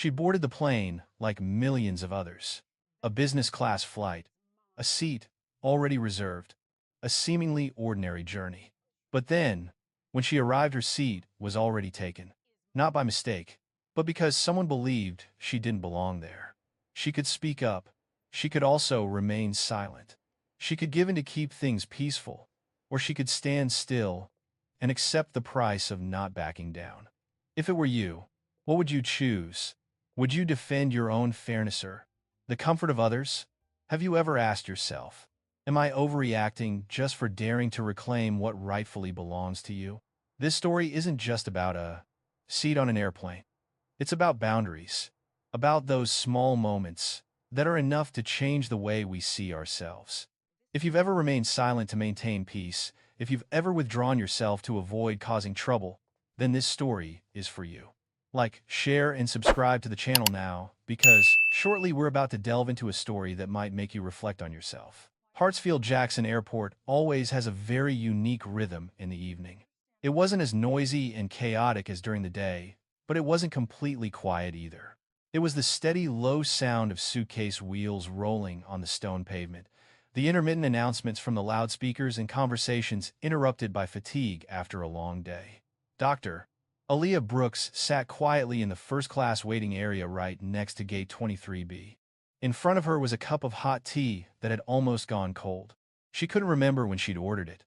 She boarded the plane like millions of others. A business-class flight, a seat already reserved, a seemingly ordinary journey. But then, when she arrived, her seat was already taken. Not by mistake, but because someone believed she didn't belong there. She could speak up. She could also remain silent. She could give in to keep things peaceful, or she could stand still and accept the price of not backing down. If it were you, what would you choose? Would you defend your own fairness or the comfort of others? Have you ever asked yourself, am I overreacting just for daring to reclaim what rightfully belongs to you? This story isn't just about a seat on an airplane. It's about boundaries, about those small moments that are enough to change the way we see ourselves. If you've ever remained silent to maintain peace, if you've ever withdrawn yourself to avoid causing trouble, then this story is for you. Like, share, and subscribe to the channel now, because shortly we're about to delve into a story that might make you reflect on yourself. Hartsfield-Jackson Airport always has a very unique rhythm in the evening. It wasn't as noisy and chaotic as during the day, but it wasn't completely quiet either. It was the steady, low sound of suitcase wheels rolling on the stone pavement, the intermittent announcements from the loudspeakers, and conversations interrupted by fatigue after a long day. Dr. Aaliyah Brooks sat quietly in the first-class waiting area right next to Gate 23B. In front of her was a cup of hot tea that had almost gone cold. She couldn't remember when she'd ordered it.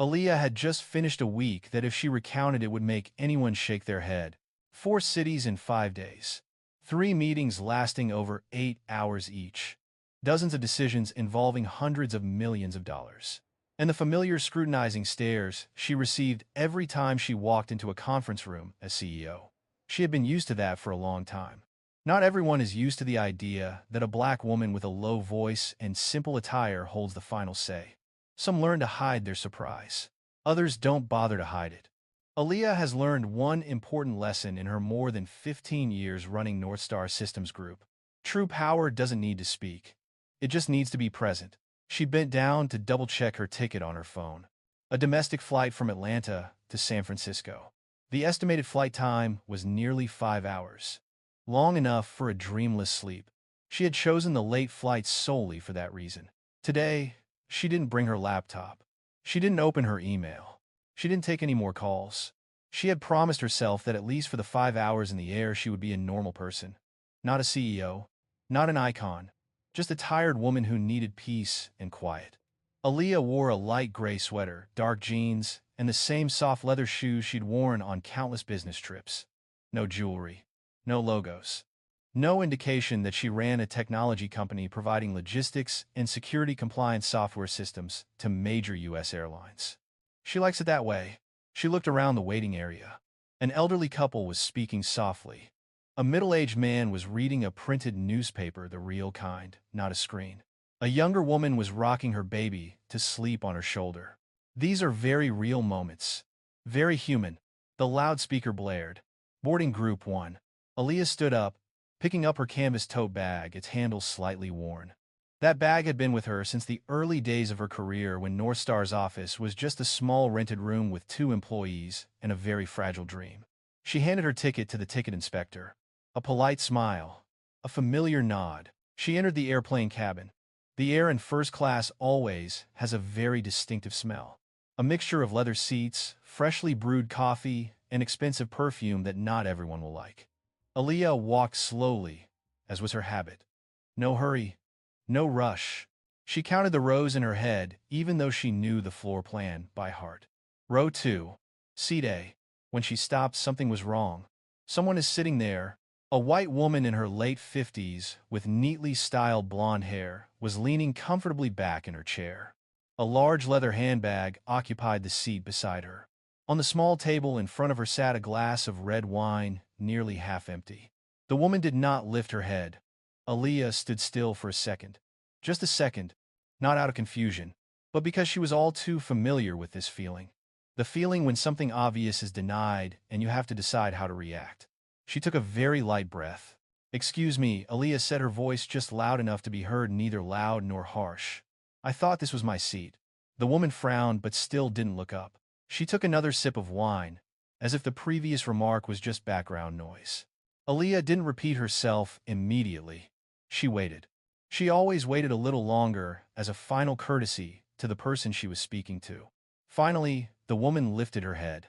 Aaliyah had just finished a week that, if she recounted it, would make anyone shake their head. 4 cities in 5 days. 3 meetings lasting over 8 hours each. Dozens of decisions involving hundreds of millions of dollars. And the familiar scrutinizing stares she received every time she walked into a conference room as CEO. She had been used to that for a long time. Not everyone is used to the idea that a black woman with a low voice and simple attire holds the final say. Some learn to hide their surprise. Others don't bother to hide it. Aaliyah has learned one important lesson in her more than 15 years running Northstar Systems Group. True power doesn't need to speak. It just needs to be present. She bent down to double-check her ticket on her phone. A domestic flight from Atlanta to San Francisco. The estimated flight time was nearly 5 hours. Long enough for a dreamless sleep. She had chosen the late flight solely for that reason. Today, she didn't bring her laptop. She didn't open her email. She didn't take any more calls. She had promised herself that at least for the 5 hours in the air she would be a normal person. Not a CEO. Not an icon. Just a tired woman who needed peace and quiet. Aaliyah wore a light gray sweater, dark jeans, and the same soft leather shoes she'd worn on countless business trips. No jewelry. No logos. No indication that she ran a technology company providing logistics and security compliance software systems to major U.S. airlines. She likes it that way. She looked around the waiting area. An elderly couple was speaking softly. A middle-aged man was reading a printed newspaper, the real kind, not a screen. A younger woman was rocking her baby to sleep on her shoulder. These are very real moments. Very human. The loudspeaker blared. Boarding Group 1. Aaliyah stood up, picking up her canvas tote bag, its handle slightly worn. That bag had been with her since the early days of her career, when Northstar's office was just a small rented room with 2 employees and a very fragile dream. She handed her ticket to the ticket inspector. A polite smile. A familiar nod. She entered the airplane cabin. The air in first class always has a very distinctive smell. A mixture of leather seats, freshly brewed coffee, and expensive perfume that not everyone will like. Aaliyah walked slowly, as was her habit. No hurry. No rush. She counted the rows in her head, even though she knew the floor plan by heart. Row 2. Seat A. When she stopped, something was wrong. Someone is sitting there. A white woman in her late 50s, with neatly styled blonde hair, was leaning comfortably back in her chair. A large leather handbag occupied the seat beside her. On the small table in front of her sat a glass of red wine, nearly half empty. The woman did not lift her head. Aaliyah stood still for a second. Just a second, not out of confusion, but because she was all too familiar with this feeling. The feeling when something obvious is denied and you have to decide how to react. She took a very light breath. "Excuse me," Aaliyah said, her voice just loud enough to be heard, neither loud nor harsh. "I thought this was my seat." The woman frowned but still didn't look up. She took another sip of wine, as if the previous remark was just background noise. Aaliyah didn't repeat herself immediately. She waited. She always waited a little longer as a final courtesy to the person she was speaking to. Finally, the woman lifted her head.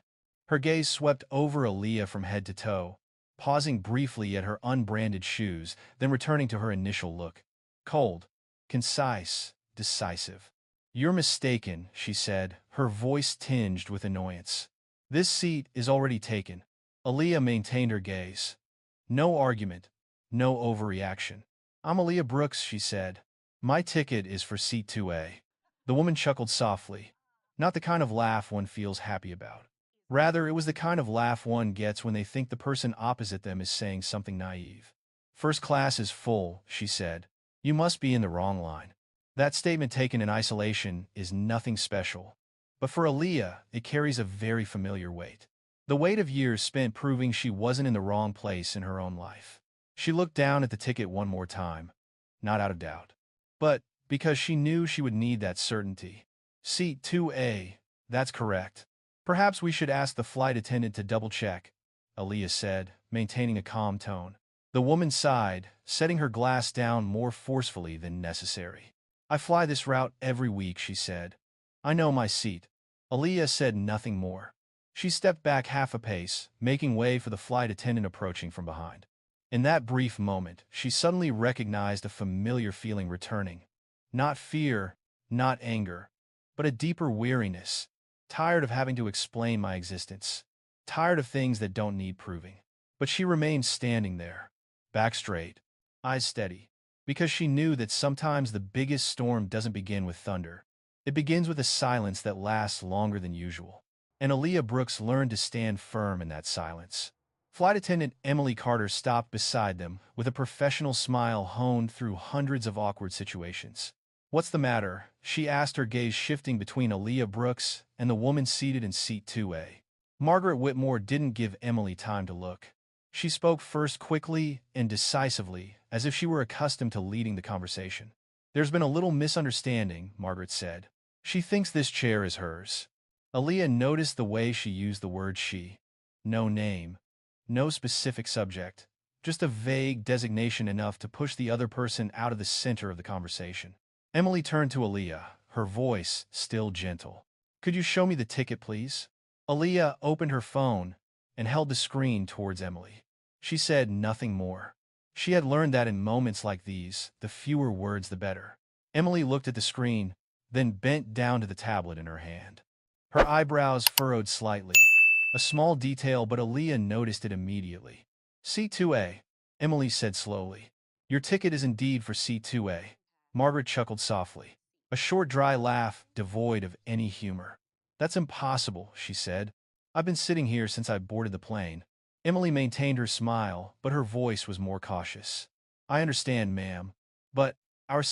Her gaze swept over Aaliyah from head to toe, pausing briefly at her unbranded shoes, then returning to her initial look. Cold, concise, decisive. "You're mistaken," she said, her voice tinged with annoyance. "This seat is already taken." Aaliyah maintained her gaze. No argument, no overreaction. "I'm Aaliyah Brooks," she said. "My ticket is for seat 2A. The woman chuckled softly. Not the kind of laugh one feels happy about. Rather, it was the kind of laugh one gets when they think the person opposite them is saying something naive. "First class is full," she said. "You must be in the wrong line." That statement taken in isolation is nothing special. But for Aaliyah, it carries a very familiar weight. The weight of years spent proving she wasn't in the wrong place in her own life. She looked down at the ticket one more time, not out of doubt, but because she knew she would need that certainty. "Seat 2A, that's correct. Perhaps we should ask the flight attendant to double-check," Aaliyah said, maintaining a calm tone. The woman sighed, setting her glass down more forcefully than necessary. "I fly this route every week," she said. "I know my seat." Aaliyah said nothing more. She stepped back half a pace, making way for the flight attendant approaching from behind. In that brief moment, she suddenly recognized a familiar feeling returning. Not fear, not anger, but a deeper weariness. Tired of having to explain my existence. Tired of things that don't need proving. But she remained standing there, back straight, eyes steady, because she knew that sometimes the biggest storm doesn't begin with thunder. It begins with a silence that lasts longer than usual. And Aaliyah Brooks learned to stand firm in that silence. Flight attendant Emily Carter stopped beside them with a professional smile honed through hundreds of awkward situations. "What's the matter?" she asked, her gaze shifting between Aaliyah Brooks and the woman seated in seat 2A. Margaret Whitmore didn't give Emily time to look. She spoke first quickly and decisively, as if she were accustomed to leading the conversation. "There's been a little misunderstanding," Margaret said. "She thinks this chair is hers." Aaliyah noticed the way she used the word she. No name, no specific subject, just a vague designation enough to push the other person out of the center of the conversation. Emily turned to Aaliyah, her voice still gentle. "Could you show me the ticket, please?" Aaliyah opened her phone and held the screen towards Emily. She said nothing more. She had learned that in moments like these, the fewer words the better. Emily looked at the screen, then bent down to the tablet in her hand. Her eyebrows furrowed slightly. A small detail, but Aaliyah noticed it immediately. "C2A," Emily said slowly. "Your ticket is indeed for C2A." Margaret chuckled softly. A short, dry laugh, devoid of any humor. "That's impossible," she said. "I've been sitting here since I boarded the plane." Emily maintained her smile, but her voice was more cautious. "I understand, ma'am. But the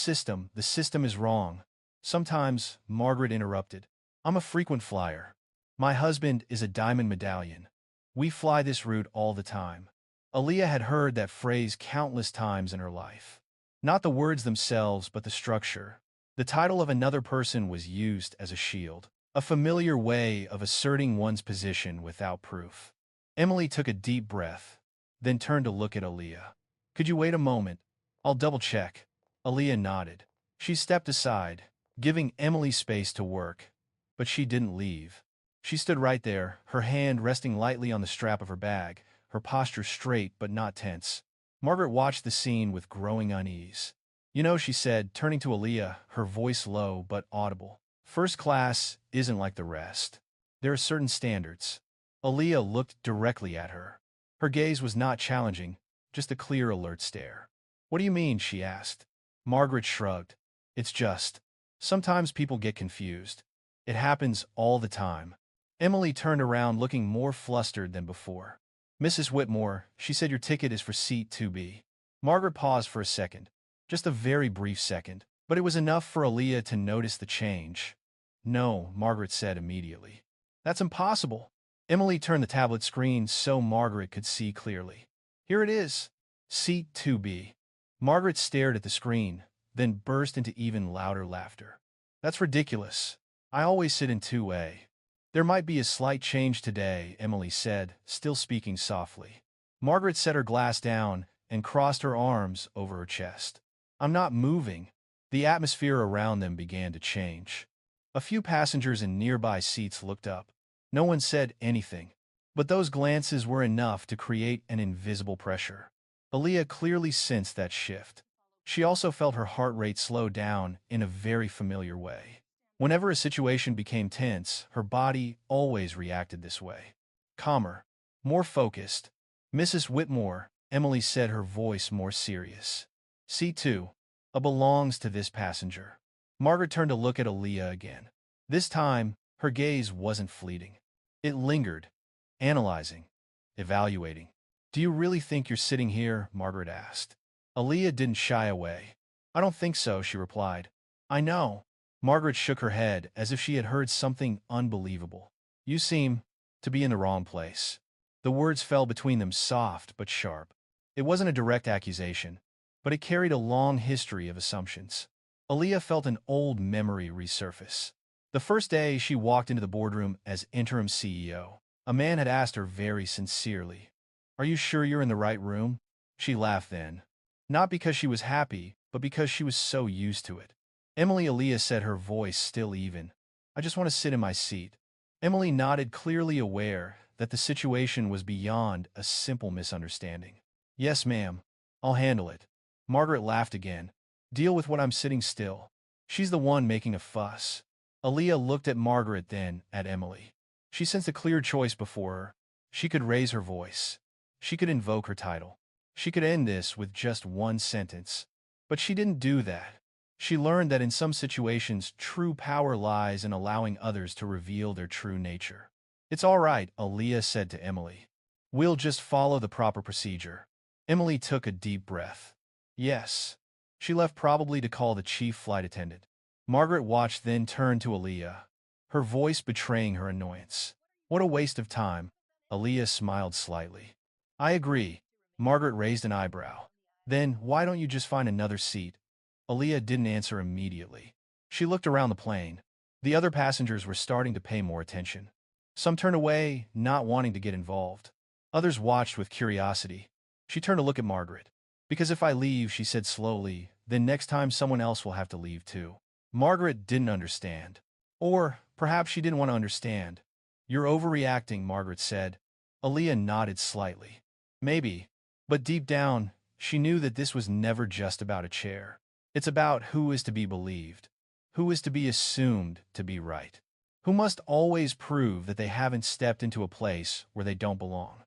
system is wrong." "Sometimes," Margaret interrupted. "I'm a frequent flyer. My husband is a Diamond Medallion. We fly this route all the time." Aaliyah had heard that phrase countless times in her life. Not the words themselves, but the structure. The title of another person was used as a shield, a familiar way of asserting one's position without proof. Emily took a deep breath, then turned to look at Aaliyah. "Could you wait a moment? I'll double-check." Aaliyah nodded. She stepped aside, giving Emily space to work. But she didn't leave. She stood right there, her hand resting lightly on the strap of her bag, her posture straight but not tense. Margaret watched the scene with growing unease. "You know," she said, turning to Aaliyah, her voice low but audible. "First class isn't like the rest. There are certain standards." Aaliyah looked directly at her. Her gaze was not challenging, just a clear, alert stare. "What do you mean?" she asked. Margaret shrugged. "It's just. Sometimes people get confused. It happens all the time." Emily turned around looking more flustered than before. "Mrs. Whitmore," she said, "your ticket is for seat 2B. Margaret paused for a second. Just a very brief second, but it was enough for Aaliyah to notice the change. "No," Margaret said immediately. "That's impossible." Emily turned the tablet screen so Margaret could see clearly. "Here it is. Seat 2B. Margaret stared at the screen, then burst into even louder laughter. "That's ridiculous. I always sit in 2A. "There might be a slight change today," Emily said, still speaking softly. Margaret set her glass down and crossed her arms over her chest. I'm not moving. The atmosphere around them began to change. A few passengers in nearby seats looked up. No one said anything, but those glances were enough to create an invisible pressure. Aaliyah clearly sensed that shift. She also felt her heart rate slow down in a very familiar way. Whenever a situation became tense, her body always reacted this way. Calmer, more focused. Mrs. Whitmore, Emily said, her voice more serious. C2. Belongs to this passenger. Margaret turned to look at Aaliyah again. This time, her gaze wasn't fleeting. It lingered, analyzing, evaluating. Do you really think you're sitting here? Margaret asked. Aaliyah didn't shy away. I don't think so, she replied. I know. Margaret shook her head as if she had heard something unbelievable. You seem to be in the wrong place. The words fell between them soft but sharp. It wasn't a direct accusation, but it carried a long history of assumptions. Aaliyah felt an old memory resurface. The first day she walked into the boardroom as interim CEO, a man had asked her very sincerely, "Are you sure you're in the right room?" She laughed then. Not because she was happy, but because she was so used to it. Emily, Aaliyah said, her voice still even. I just want to sit in my seat. Emily nodded, clearly aware that the situation was beyond a simple misunderstanding. Yes, ma'am. I'll handle it. Margaret laughed again. Deal with what I'm sitting still. She's the one making a fuss. Aaliyah looked at Margaret, then at Emily. She sensed a clear choice before her. She could raise her voice. She could invoke her title. She could end this with just one sentence. But she didn't do that. She learned that in some situations, true power lies in allowing others to reveal their true nature. It's all right, Aaliyah said to Emily. We'll just follow the proper procedure. Emily took a deep breath. Yes. She left, probably to call the chief flight attendant. Margaret watched, then turned to Aaliyah, her voice betraying her annoyance. What a waste of time. Aaliyah smiled slightly. I agree. Margaret raised an eyebrow. Then, why don't you just find another seat? Aaliyah didn't answer immediately. She looked around the plane. The other passengers were starting to pay more attention. Some turned away, not wanting to get involved. Others watched with curiosity. She turned to look at Margaret. Because if I leave, she said slowly, then next time someone else will have to leave too. Margaret didn't understand. Or perhaps she didn't want to understand. You're overreacting, Margaret said. Aaliyah nodded slightly. Maybe. But deep down, she knew that this was never just about a chair. It's about who is to be believed, who is to be assumed to be right, who must always prove that they haven't stepped into a place where they don't belong.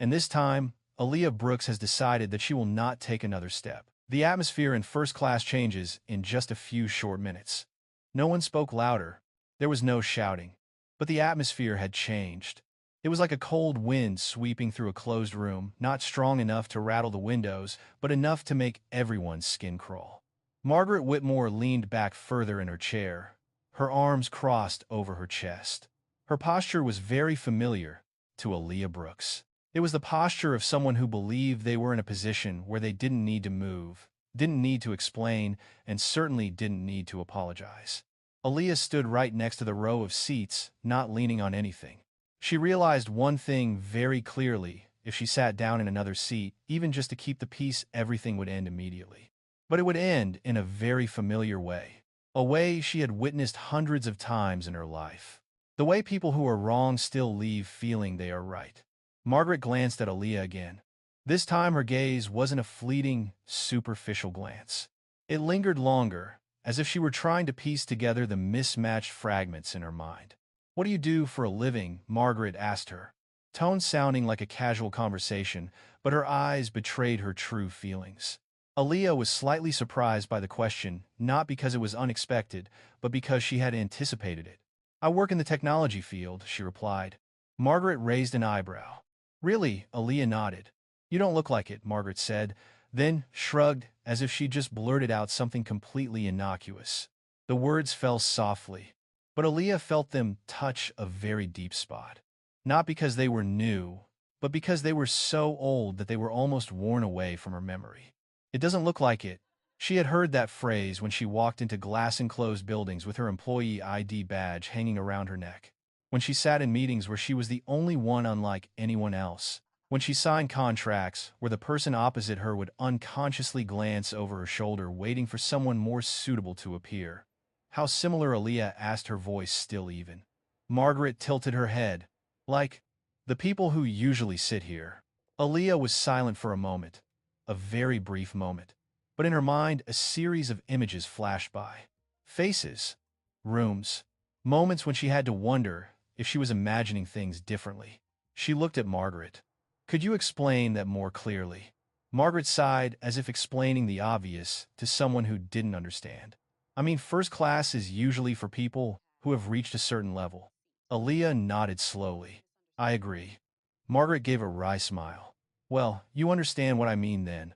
And this time, Aaliyah Brooks has decided that she will not take another step. The atmosphere in first class changes in just a few short minutes. No one spoke louder. There was no shouting. But the atmosphere had changed. It was like a cold wind sweeping through a closed room, not strong enough to rattle the windows, but enough to make everyone's skin crawl. Margaret Whitmore leaned back further in her chair, her arms crossed over her chest. Her posture was very familiar to Aaliyah Brooks. It was the posture of someone who believed they were in a position where they didn't need to move, didn't need to explain, and certainly didn't need to apologize. Aaliyah stood right next to the row of seats, not leaning on anything. She realized one thing very clearly: if she sat down in another seat, even just to keep the peace, everything would end immediately. But it would end in a very familiar way, a way she had witnessed hundreds of times in her life. The way people who are wrong still leave feeling they are right. Margaret glanced at Aaliyah again. This time her gaze wasn't a fleeting, superficial glance. It lingered longer, as if she were trying to piece together the mismatched fragments in her mind. What do you do for a living? Margaret asked her, tone sounding like a casual conversation, but her eyes betrayed her true feelings. Aaliyah was slightly surprised by the question, not because it was unexpected, but because she had anticipated it. I work in the technology field, she replied. Margaret raised an eyebrow. Really? Aaliyah nodded. You don't look like it, Margaret said, then shrugged as if she'd just blurted out something completely innocuous. The words fell softly, but Aaliyah felt them touch a very deep spot. Not because they were new, but because they were so old that they were almost worn away from her memory. It doesn't look like it. She had heard that phrase when she walked into glass-enclosed buildings with her employee ID badge hanging around her neck. When she sat in meetings where she was the only one unlike anyone else. When she signed contracts where the person opposite her would unconsciously glance over her shoulder waiting for someone more suitable to appear. How similar, Aaliyah asked, her voice still even. Margaret tilted her head. Like, the people who usually sit here. Aaliyah was silent for a moment. A very brief moment. But in her mind, a series of images flashed by. Faces. Rooms. Moments when she had to wonder if she was imagining things differently. She looked at Margaret. Could you explain that more clearly? Margaret sighed, as if explaining the obvious to someone who didn't understand. I mean, first class is usually for people who have reached a certain level. Aaliyah nodded slowly. I agree. Margaret gave a wry smile. Well, you understand what I mean then.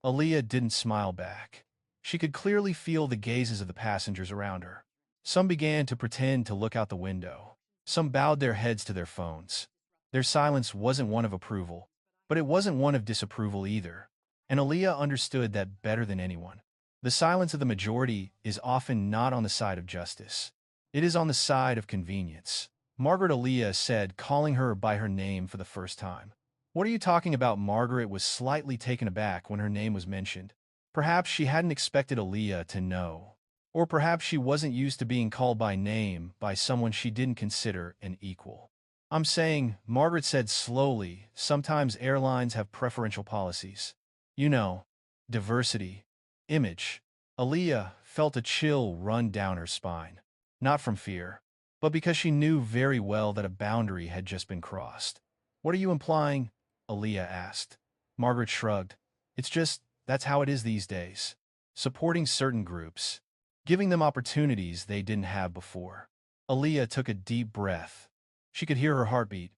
Aaliyah didn't smile back. She could clearly feel the gazes of the passengers around her. Some began to pretend to look out the window. Some bowed their heads to their phones. Their silence wasn't one of approval, but it wasn't one of disapproval either. And Aaliyah understood that better than anyone. The silence of the majority is often not on the side of justice. It is on the side of convenience. Margaret, Aaliyah said, calling her by her name for the first time. What are you talking about? Margaret was slightly taken aback when her name was mentioned. Perhaps she hadn't expected Aaliyah to know. Or perhaps she wasn't used to being called by name by someone she didn't consider an equal. I'm saying, Margaret said slowly, sometimes airlines have preferential policies. You know, diversity, image. Aaliyah felt a chill run down her spine. Not from fear, but because she knew very well that a boundary had just been crossed. What are you implying? Aaliyah asked. Margaret shrugged. It's just, that's how it is these days. Supporting certain groups. Giving them opportunities they didn't have before. Aaliyah took a deep breath. She could hear her heartbeat.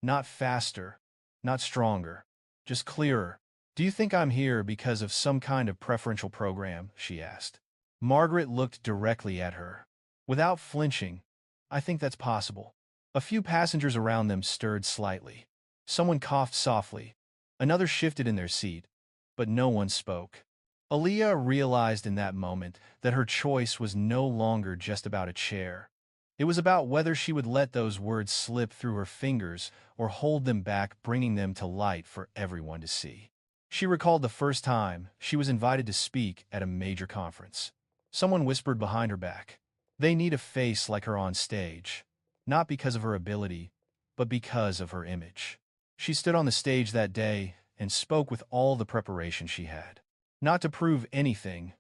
Not faster, not stronger, just clearer. Do you think I'm here because of some kind of preferential program? She asked. Margaret looked directly at her. Without flinching, I think that's possible. A few passengers around them stirred slightly. Someone coughed softly. Another shifted in their seat, but no one spoke. Aaliyah realized in that moment that her choice was no longer just about a chair. It was about whether she would let those words slip through her fingers or hold them back, bringing them to light for everyone to see. She recalled the first time she was invited to speak at a major conference. Someone whispered behind her back, "They need a face like her on stage," not because of her ability, but because of her image. She stood on the stage that day and spoke with all the preparation she had. Not to prove anything,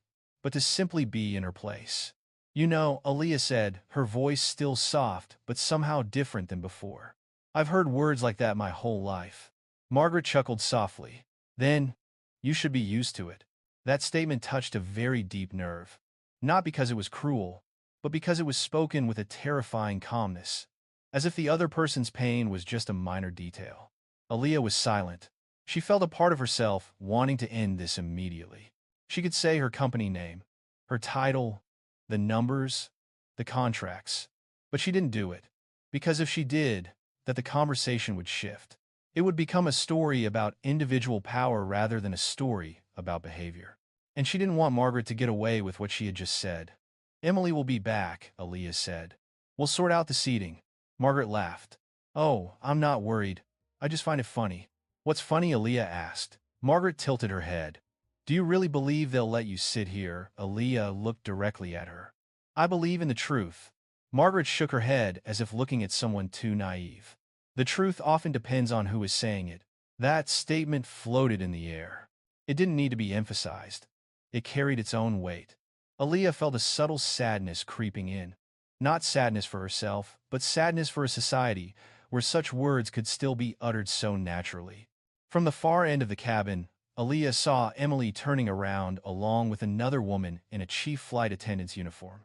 but to simply be in her place. You know, Aaliyah said, her voice still soft but somehow different than before. I've heard words like that my whole life. Margaret chuckled softly. Then, you should be used to it. That statement touched a very deep nerve. Not because it was cruel, but because it was spoken with a terrifying calmness, as if the other person's pain was just a minor detail. Aaliyah was silent. She felt a part of herself wanting to end this immediately. She could say her company name, her title, the numbers, the contracts, but she didn't do it, because if she did, that the conversation would shift. It would become a story about individual power rather than a story about behavior. And she didn't want Margaret to get away with what she had just said. Emily will be back, Aaliyah said. We'll sort out the seating. Margaret laughed. Oh, I'm not worried. I just find it funny. What's funny? Aaliyah asked. Margaret tilted her head. Do you really believe they'll let you sit here? Aaliyah looked directly at her. I believe in the truth. Margaret shook her head as if looking at someone too naive. The truth often depends on who is saying it. That statement floated in the air. It didn't need to be emphasized. It carried its own weight. Aaliyah felt a subtle sadness creeping in. Not sadness for herself, but sadness for a society where such words could still be uttered so naturally. From the far end of the cabin, Aaliyah saw Emily turning around along with another woman in a chief flight attendant's uniform.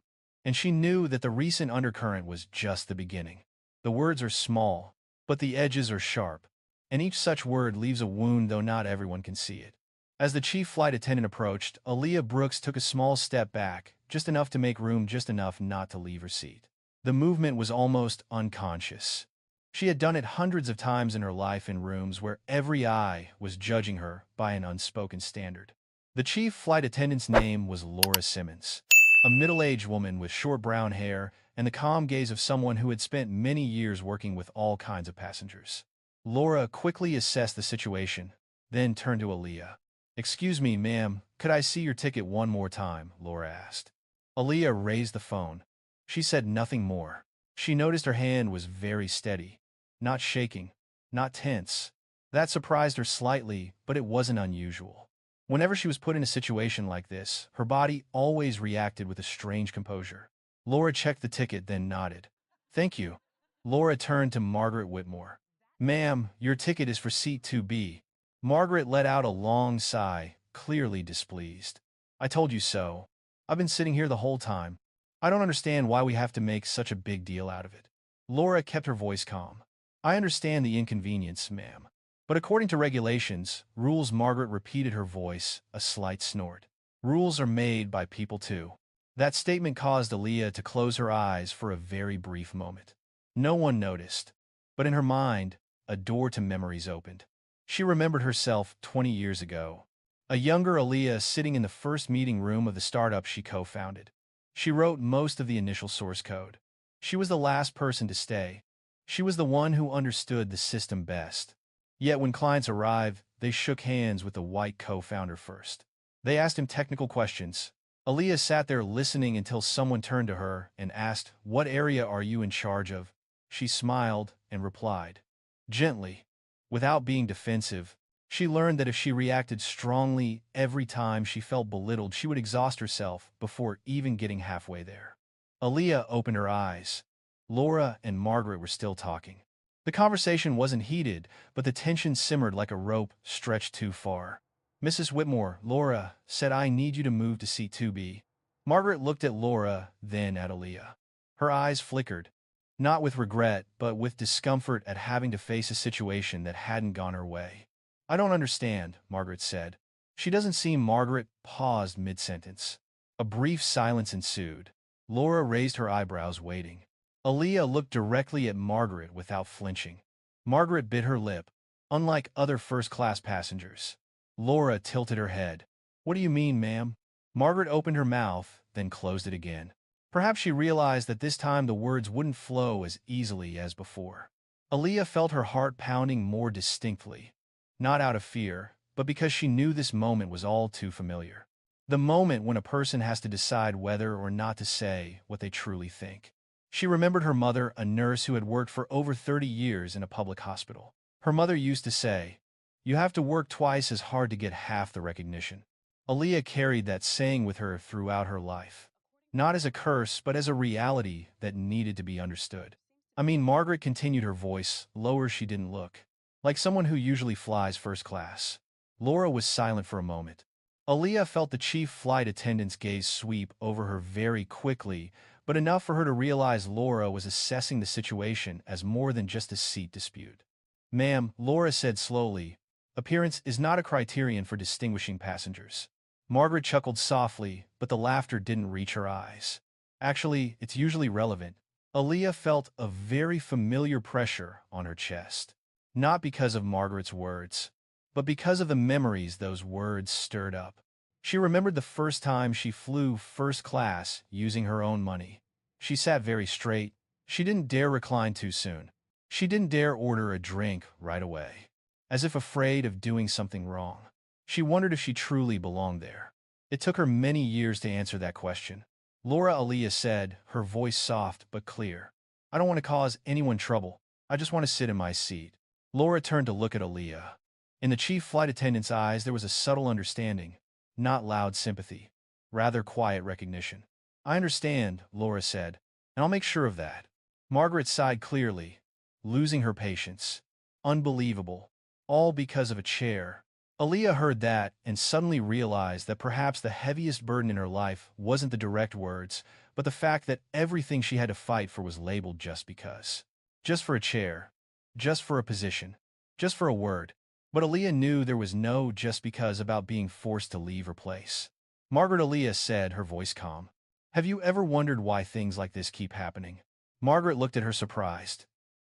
And she knew that the recent undercurrent was just the beginning. The words are small, but the edges are sharp, and each such word leaves a wound though not everyone can see it. As the chief flight attendant approached, Aaliyah Brooks took a small step back, just enough to make room, just enough not to leave her seat. The movement was almost unconscious. She had done it hundreds of times in her life in rooms where every eye was judging her by an unspoken standard. The chief flight attendant's name was Laura Simmons, a middle-aged woman with short brown hair and the calm gaze of someone who had spent many years working with all kinds of passengers. Laura quickly assessed the situation, then turned to Aaliyah. "Excuse me, ma'am, could I see your ticket one more time?" Laura asked. Aaliyah raised the phone. She said nothing more. She noticed her hand was very steady, not shaking, not tense. That surprised her slightly, but it wasn't unusual. Whenever she was put in a situation like this, her body always reacted with a strange composure. Laura checked the ticket, then nodded. "Thank you." Laura turned to Margaret Whitmore. "Ma'am, your ticket is for seat 2B. Margaret let out a long sigh, clearly displeased. "I told you so. I've been sitting here the whole time. I don't understand why we have to make such a big deal out of it." Laura kept her voice calm. "I understand the inconvenience, ma'am. But according to regulations, rules." Margaret repeated, her voice a slight snort. "Rules are made by people too." That statement caused Aaliyah to close her eyes for a very brief moment. No one noticed, but in her mind, a door to memories opened. She remembered herself 20 years ago, a younger Aaliyah sitting in the first meeting room of the startup she co-founded. She wrote most of the initial source code. She was the last person to stay. She was the one who understood the system best. Yet when clients arrived, they shook hands with the white co-founder first. They asked him technical questions. Aaliyah sat there listening until someone turned to her and asked, "What area are you in charge of?" She smiled and replied, gently, without being defensive. She learned that if she reacted strongly every time she felt belittled, she would exhaust herself before even getting halfway there. Aaliyah opened her eyes. Laura and Margaret were still talking. The conversation wasn't heated, but the tension simmered like a rope stretched too far. "Mrs. Whitmore," Laura said, "I need you to move to seat 2B. Margaret looked at Laura, then at Aaliyah. Her eyes flickered, not with regret, but with discomfort at having to face a situation that hadn't gone her way. "I don't understand," Margaret said. "She doesn't seem—" Margaret paused mid-sentence. A brief silence ensued. Laura raised her eyebrows, waiting. Aaliyah looked directly at Margaret without flinching. Margaret bit her lip, unlike other first-class passengers. Laura tilted her head. "What do you mean, ma'am?" Margaret opened her mouth, then closed it again. Perhaps she realized that this time the words wouldn't flow as easily as before. Aaliyah felt her heart pounding more distinctly, not out of fear, but because she knew this moment was all too familiar. The moment when a person has to decide whether or not to say what they truly think. She remembered her mother, a nurse who had worked for over 30 years in a public hospital. Her mother used to say, "You have to work twice as hard to get half the recognition." Aaliyah carried that saying with her throughout her life. Not as a curse, but as a reality that needed to be understood. Margaret continued, her voice lower. She didn't look like someone who usually flies first class. Laura was silent for a moment. Aaliyah felt the chief flight attendant's gaze sweep over her very quickly, but enough for her to realize Laura was assessing the situation as more than just a seat dispute. "Ma'am," Laura said slowly, "appearance is not a criterion for distinguishing passengers." Margaret chuckled softly, but the laughter didn't reach her eyes. "Actually, it's usually relevant." Aaliyah felt a very familiar pressure on her chest. Not because of Margaret's words, but because of the memories those words stirred up. She remembered the first time she flew first class using her own money. She sat very straight. She didn't dare recline too soon. She didn't dare order a drink right away, as if afraid of doing something wrong. She wondered if she truly belonged there. It took her many years to answer that question. "Laura," Aaliyah said, her voice soft but clear. "I don't want to cause anyone trouble. I just want to sit in my seat." Laura turned to look at Aaliyah. In the chief flight attendant's eyes there was a subtle understanding, not loud sympathy, rather quiet recognition. "I understand," Laura said, "and I'll make sure of that." Margaret sighed clearly, losing her patience. Unbelievable. All because of a chair. Aaliyah heard that and suddenly realized that perhaps the heaviest burden in her life wasn't the direct words, but the fact that everything she had to fight for was labeled just because. Just for a chair. Just for a position. Just for a word. But Aaliyah knew there was no just because about being forced to leave her place. "Margaret," Aaliyah said, her voice calm. "Have you ever wondered why things like this keep happening?" Margaret looked at her surprised.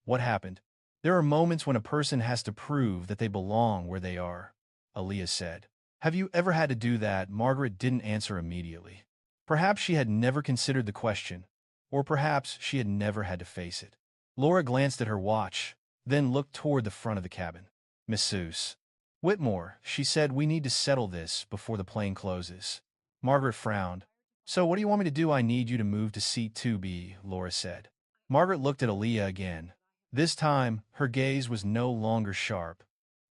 "What happened?" "There are moments when a person has to prove that they belong where they are," Aaliyah said. "Have you ever had to do that?" Margaret didn't answer immediately. Perhaps she had never considered the question, or perhaps she had never had to face it. Laura glanced at her watch. then looked toward the front of the cabin. Mrs. Whitmore, she said, we need to settle this before the plane closes. Margaret frowned. So what do you want me to do? I need you to move to seat 2B, Laura said. Margaret looked at Aaliyah again. This time, her gaze was no longer sharp,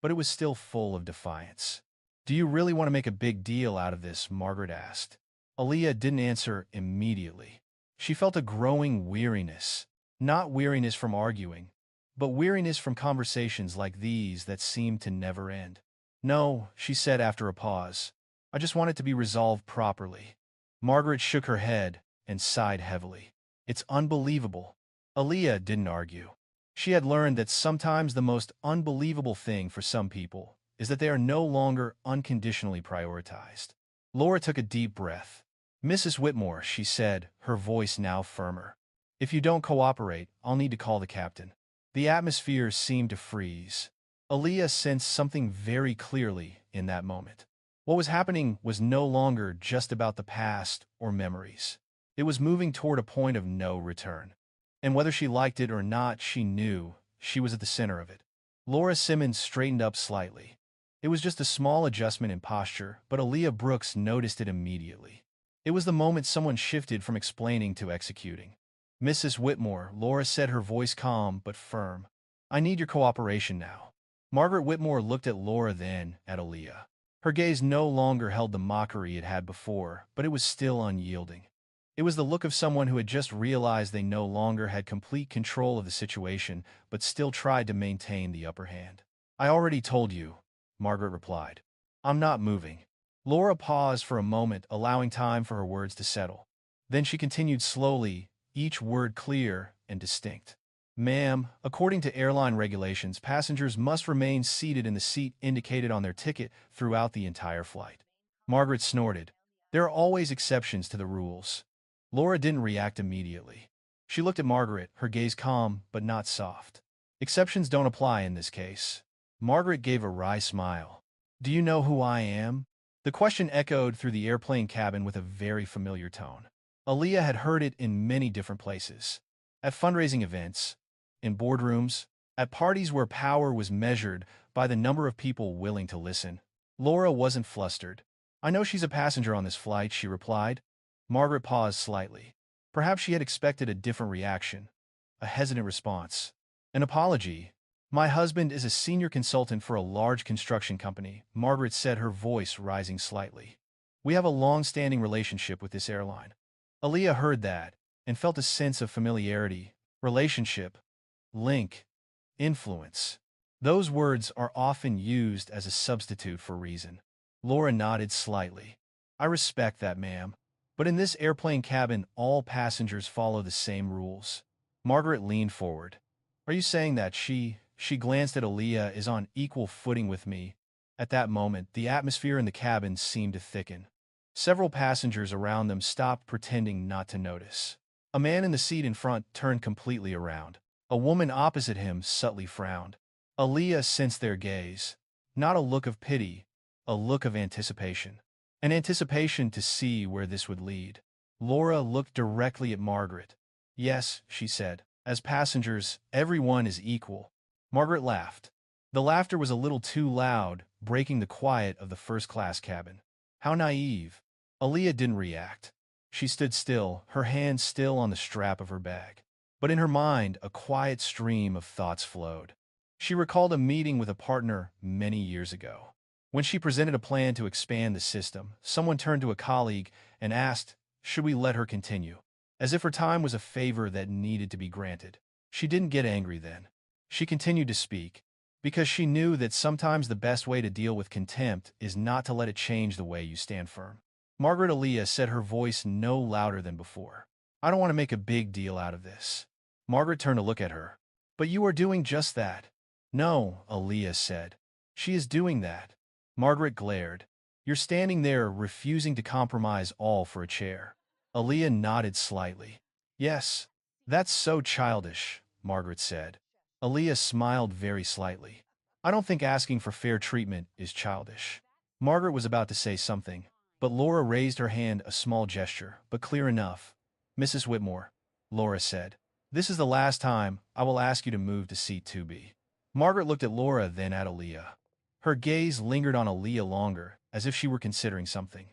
but it was still full of defiance. Do you really want to make a big deal out of this? Margaret asked. Aaliyah didn't answer immediately. She felt a growing weariness. Not weariness from arguing, but weariness from conversations like these that seemed to never end. No, she said after a pause. I just want it to be resolved properly. Margaret shook her head and sighed heavily. It's unbelievable. Aaliyah didn't argue. She had learned that sometimes the most unbelievable thing for some people is that they are no longer unconditionally prioritized. Laura took a deep breath. Mrs. Whitmore, she said, her voice now firmer. If you don't cooperate, I'll need to call the captain. The atmosphere seemed to freeze. Aaliyah sensed something very clearly in that moment. What was happening was no longer just about the past or memories. It was moving toward a point of no return. And whether she liked it or not, she knew she was at the center of it. Laura Simmons straightened up slightly. It was just a small adjustment in posture, but Aaliyah Brooks noticed it immediately. It was the moment someone shifted from explaining to executing. Mrs. Whitmore, Laura said, her voice calm but firm. I need your cooperation now. Margaret Whitmore looked at Laura, then at Aaliyah. Her gaze no longer held the mockery it had before, but it was still unyielding. It was the look of someone who had just realized they no longer had complete control of the situation, but still tried to maintain the upper hand. I already told you, Margaret replied. I'm not moving. Laura paused for a moment, allowing time for her words to settle. Then she continued slowly, each word clear and distinct. Ma'am, according to airline regulations, passengers must remain seated in the seat indicated on their ticket throughout the entire flight. Margaret snorted. There are always exceptions to the rules. Laura didn't react immediately. She looked at Margaret, her gaze calm but not soft. Exceptions don't apply in this case. Margaret gave a wry smile. Do you know who I am? The question echoed through the airplane cabin with a very familiar tone. Aaliyah had heard it in many different places. At fundraising events, in boardrooms, at parties where power was measured by the number of people willing to listen. Laura wasn't flustered. I know she's a passenger on this flight, she replied. Margaret paused slightly. Perhaps she had expected a different reaction, a hesitant response. An apology. My husband is a senior consultant for a large construction company, Margaret said, her voice rising slightly. We have a long-standing relationship with this airline. Aaliyah heard that and felt a sense of familiarity, relationship, link, influence. Those words are often used as a substitute for reason. Laura nodded slightly. I respect that, ma'am. But in this airplane cabin, all passengers follow the same rules. Margaret leaned forward. Are you saying that she glanced at Aaliyah, is on equal footing with me? At that moment, the atmosphere in the cabin seemed to thicken. Several passengers around them stopped pretending not to notice. A man in the seat in front turned completely around. A woman opposite him subtly frowned. Aaliyah sensed their gaze. Not a look of pity, a look of anticipation. An anticipation to see where this would lead. Laura looked directly at Margaret. Yes, she said. As passengers, everyone is equal. Margaret laughed. The laughter was a little too loud, breaking the quiet of the first-class cabin. How naive. Aaliyah didn't react. She stood still, her hand still on the strap of her bag. But in her mind, a quiet stream of thoughts flowed. She recalled a meeting with a partner many years ago. When she presented a plan to expand the system, someone turned to a colleague and asked, should we let her continue? As if her time was a favor that needed to be granted. She didn't get angry then. She continued to speak, because she knew that sometimes the best way to deal with contempt is not to let it change the way you stand firm. Margaret, Aaliyah said, her voice no louder than before. I don't want to make a big deal out of this. Margaret turned to look at her. But you are doing just that. No, Aaliyah said. She is doing that. Margaret glared. You're standing there, refusing to compromise all for a chair. Aaliyah nodded slightly. Yes, that's so childish, Margaret said. Aaliyah smiled very slightly. I don't think asking for fair treatment is childish. Margaret was about to say something, but Laura raised her hand, a small gesture, but clear enough. Mrs. Whitmore, Laura said. This is the last time I will ask you to move to seat 2B. Margaret looked at Laura, then at Aaliyah. Her gaze lingered on Aaliyah longer, as if she were considering something.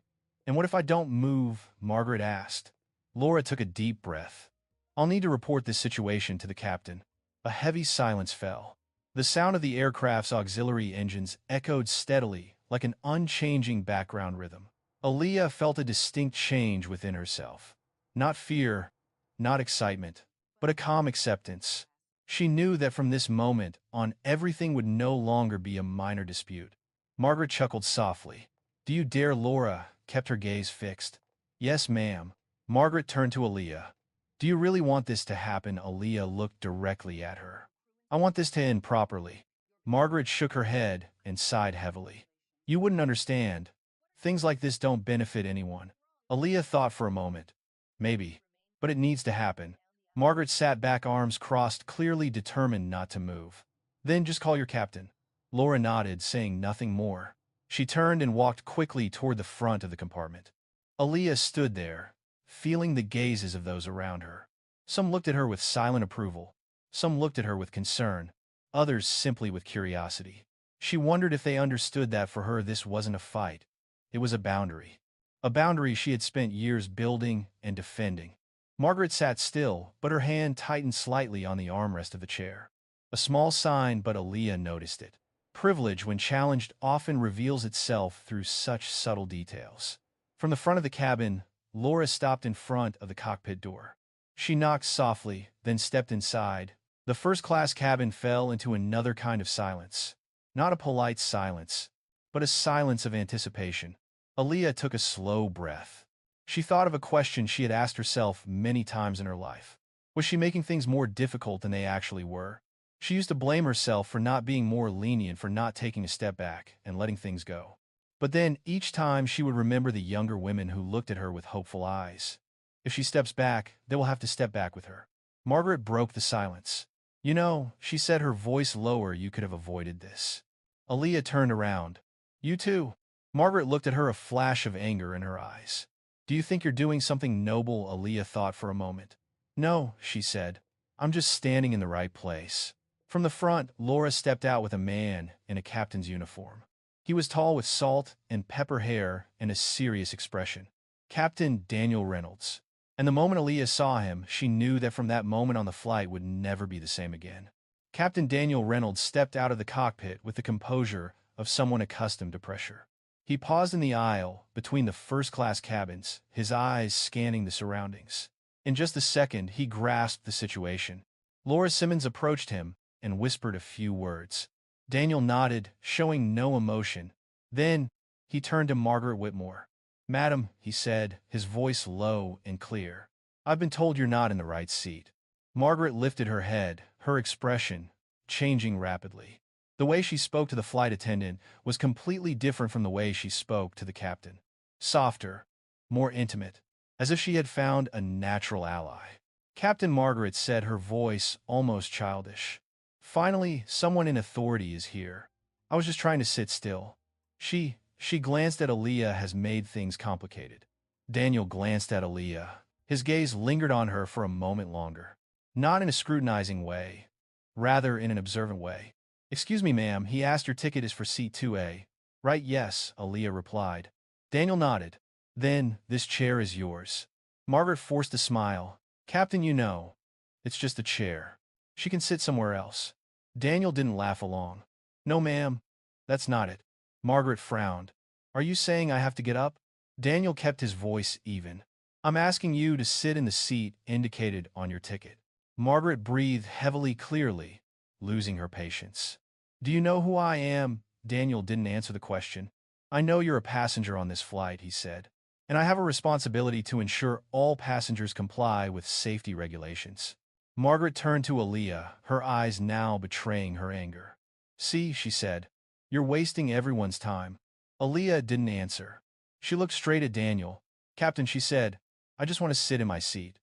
"And what if I don't move?" Margaret asked. Laura took a deep breath. "I'll need to report this situation to the captain." A heavy silence fell. The sound of the aircraft's auxiliary engines echoed steadily, like an unchanging background rhythm. Aaliyah felt a distinct change within herself. Not fear, not excitement, but a calm acceptance. She knew that from this moment on everything would no longer be a minor dispute. Margaret chuckled softly. "Do you dare?" Laura kept her gaze fixed. "Yes, ma'am." Margaret turned to Aaliyah. "Do you really want this to happen?" Aaliyah looked directly at her. "I want this to end properly." Margaret shook her head and sighed heavily. "You wouldn't understand. Things like this don't benefit anyone." Aaliyah thought for a moment. "Maybe. But it needs to happen." Margaret sat back, arms crossed, clearly determined not to move. "Then just call your captain." Laura nodded, saying nothing more. She turned and walked quickly toward the front of the compartment. Aaliyah stood there, feeling the gazes of those around her. Some looked at her with silent approval. Some looked at her with concern. Others simply with curiosity. She wondered if they understood that for her this wasn't a fight. It was a boundary. A boundary she had spent years building and defending. Margaret sat still, but her hand tightened slightly on the armrest of the chair. A small sign, but Aaliyah noticed it. Privilege, when challenged, often reveals itself through such subtle details. From the front of the cabin, Laura stopped in front of the cockpit door. She knocked softly, then stepped inside. The first-class cabin fell into another kind of silence. Not a polite silence, but a silence of anticipation. Aaliyah took a slow breath. She thought of a question she had asked herself many times in her life. Was she making things more difficult than they actually were? She used to blame herself for not being more lenient, for not taking a step back and letting things go. But then, each time she would remember the younger women who looked at her with hopeful eyes. If she steps back, they will have to step back with her. Margaret broke the silence. "You know," she said, her voice lower, "you could have avoided this." Aaliyah turned around. "You too?" Margaret looked at her, a flash of anger in her eyes. "Do you think you're doing something noble?" Aaliyah thought for a moment. "No," she said. "I'm just standing in the right place." From the front, Laura stepped out with a man in a captain's uniform. He was tall, with salt and pepper hair and a serious expression. Captain Daniel Reynolds. And the moment Aaliyah saw him, she knew that from that moment on the flight would never be the same again. Captain Daniel Reynolds stepped out of the cockpit with the composure of someone accustomed to pressure. He paused in the aisle between the first-class cabins, his eyes scanning the surroundings. In just a second, he grasped the situation. Laura Simmons approached him and whispered a few words. Daniel nodded, showing no emotion. Then, he turned to Margaret Whitmore. "Madam," he said, his voice low and clear, "I've been told you're not in the right seat." Margaret lifted her head, her expression changing rapidly. The way she spoke to the flight attendant was completely different from the way she spoke to the captain. Softer, more intimate, as if she had found a natural ally. "Captain," Margaret said, her voice almost childish. "Finally, someone in authority is here. I was just trying to sit still." She glanced at Aaliyah. "Has made things complicated." Daniel glanced at Aaliyah. His gaze lingered on her for a moment longer. Not in a scrutinizing way, rather in an observant way. "Excuse me, ma'am," he asked, "your ticket is for seat 2A. Right?" "Yes," Aaliyah replied. Daniel nodded. "Then, this chair is yours." Margaret forced a smile. "Captain, you know, it's just a chair. She can sit somewhere else." Daniel didn't laugh along. "No, ma'am, that's not it." Margaret frowned. "Are you saying I have to get up?" Daniel kept his voice even. "I'm asking you to sit in the seat indicated on your ticket." Margaret breathed heavily, clearly, losing her patience. "Do you know who I am?" Daniel didn't answer the question. "I know you're a passenger on this flight," he said. "And I have a responsibility to ensure all passengers comply with safety regulations." Margaret turned to Aaliyah, her eyes now betraying her anger. "See," she said, "you're wasting everyone's time." Aaliyah didn't answer. She looked straight at Daniel. "Captain," she said, "I just want to sit in my seat.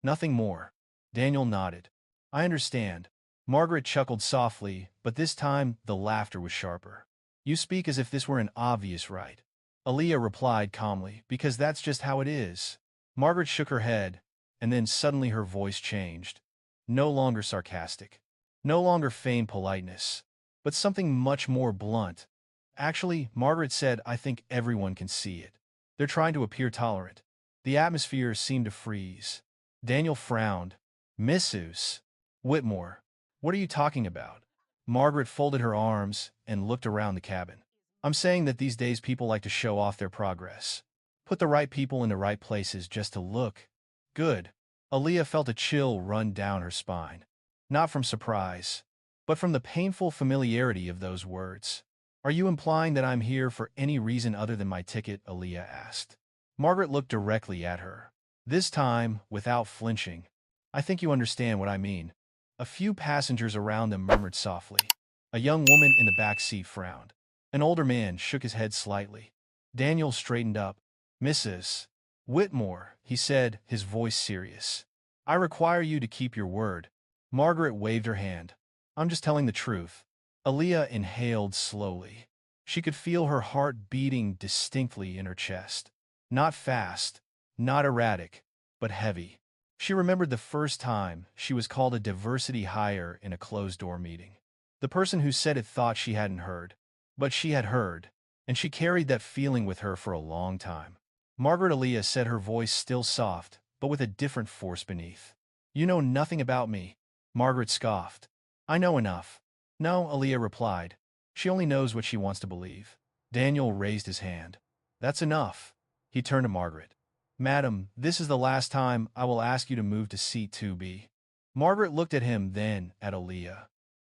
Nothing more." Daniel nodded. "I understand." Margaret chuckled softly, but this time the laughter was sharper. "You speak as if this were an obvious right." Aaliyah replied calmly, "Because that's just how it is." Margaret shook her head, and then suddenly her voice changed. No longer sarcastic. No longer feigned politeness. but something much more blunt. Actually, Margaret said, I think everyone can see it. They're trying to appear tolerant. The atmosphere seemed to freeze. Daniel frowned. Mrs. Whitmore, what are you talking about? Margaret folded her arms and looked around the cabin. I'm saying that these days people like to show off their progress. Put the right people in the right places just to look good. Aaliyah felt a chill run down her spine. Not from surprise, but from the painful familiarity of those words. Are you implying that I'm here for any reason other than my ticket? Aaliyah asked. Margaret looked directly at her. This time, without flinching. I think you understand what I mean. A few passengers around them murmured softly. A young woman in the back seat frowned. An older man shook his head slightly. Daniel straightened up. Mrs. Whitmore, he said, his voice serious. I require you to keep your word. Margaret waved her hand. I'm just telling the truth. Aaliyah inhaled slowly. She could feel her heart beating distinctly in her chest. Not fast, not erratic, but heavy. She remembered the first time she was called a diversity hire in a closed-door meeting. The person who said it thought she hadn't heard, but she had heard, and she carried that feeling with her for a long time. Margaret, Aaliyah said, her voice still soft, but with a different force beneath. You know nothing about me. Margaret scoffed. I know enough. No, Aaliyah replied. She only knows what she wants to believe. Daniel raised his hand. That's enough. He turned to Margaret. Madam, this is the last time I will ask you to move to seat 2B. Margaret looked at him, then at Aaliyah.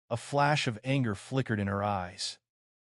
A flash of anger flickered in her eyes.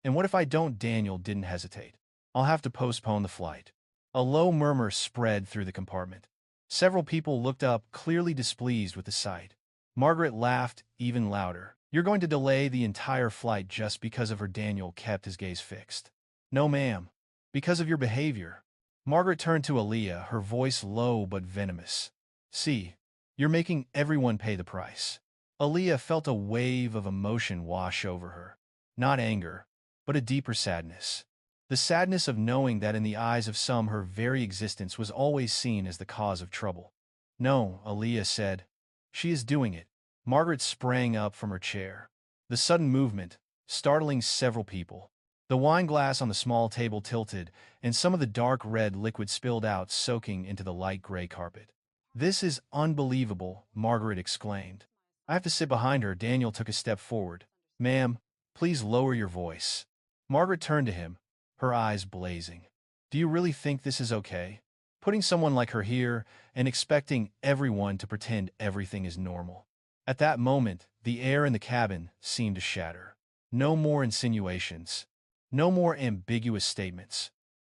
And what if I don't? Daniel didn't hesitate. I'll have to postpone the flight. A low murmur spread through the compartment. Several people looked up, clearly displeased with the sight. Margaret laughed even louder. You're going to delay the entire flight just because of her? Daniel kept his gaze fixed. No, ma'am. Because of your behavior. Margaret turned to Aaliyah, her voice low but venomous. See, you're making everyone pay the price. Aaliyah felt a wave of emotion wash over her. Not anger, but a deeper sadness. The sadness of knowing that in the eyes of some her very existence was always seen as the cause of trouble. No, Aaliyah said. She is doing it. Margaret sprang up from her chair. The sudden movement, startling several people. The wine glass on the small table tilted, and some of the dark red liquid spilled out, soaking into the light gray carpet. This is unbelievable, Margaret exclaimed. I have to sit behind her. Daniel took a step forward. Ma'am, please lower your voice. Margaret turned to him, her eyes blazing. Do you really think this is okay? Putting someone like her here and expecting everyone to pretend everything is normal. At that moment, the air in the cabin seemed to shatter. No more insinuations. No more ambiguous statements.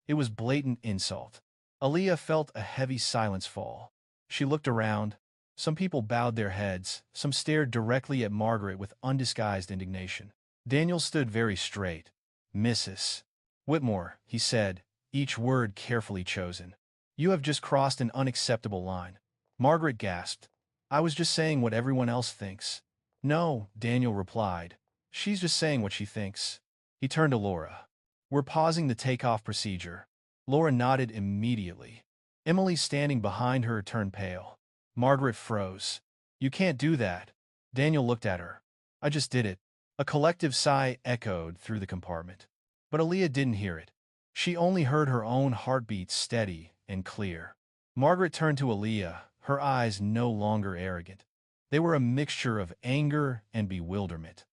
It was blatant insult. Aaliyah felt a heavy silence fall. She looked around. Some people bowed their heads. Some stared directly at Margaret with undisguised indignation. Daniel stood very straight. Mrs. Whitmore, he said, each word carefully chosen. You have just crossed an unacceptable line. Margaret gasped. I was just saying what everyone else thinks. No, Daniel replied. She's just saying what she thinks. He turned to Laura. We're pausing the takeoff procedure. Laura nodded immediately. Emily, standing behind her, turned pale. Margaret froze. You can't do that. Daniel looked at her. I just did it. A collective sigh echoed through the compartment. But Aaliyah didn't hear it. She only heard her own heartbeat, steady and clear. Margaret turned to Aaliyah, her eyes no longer arrogant. They were a mixture of anger and bewilderment.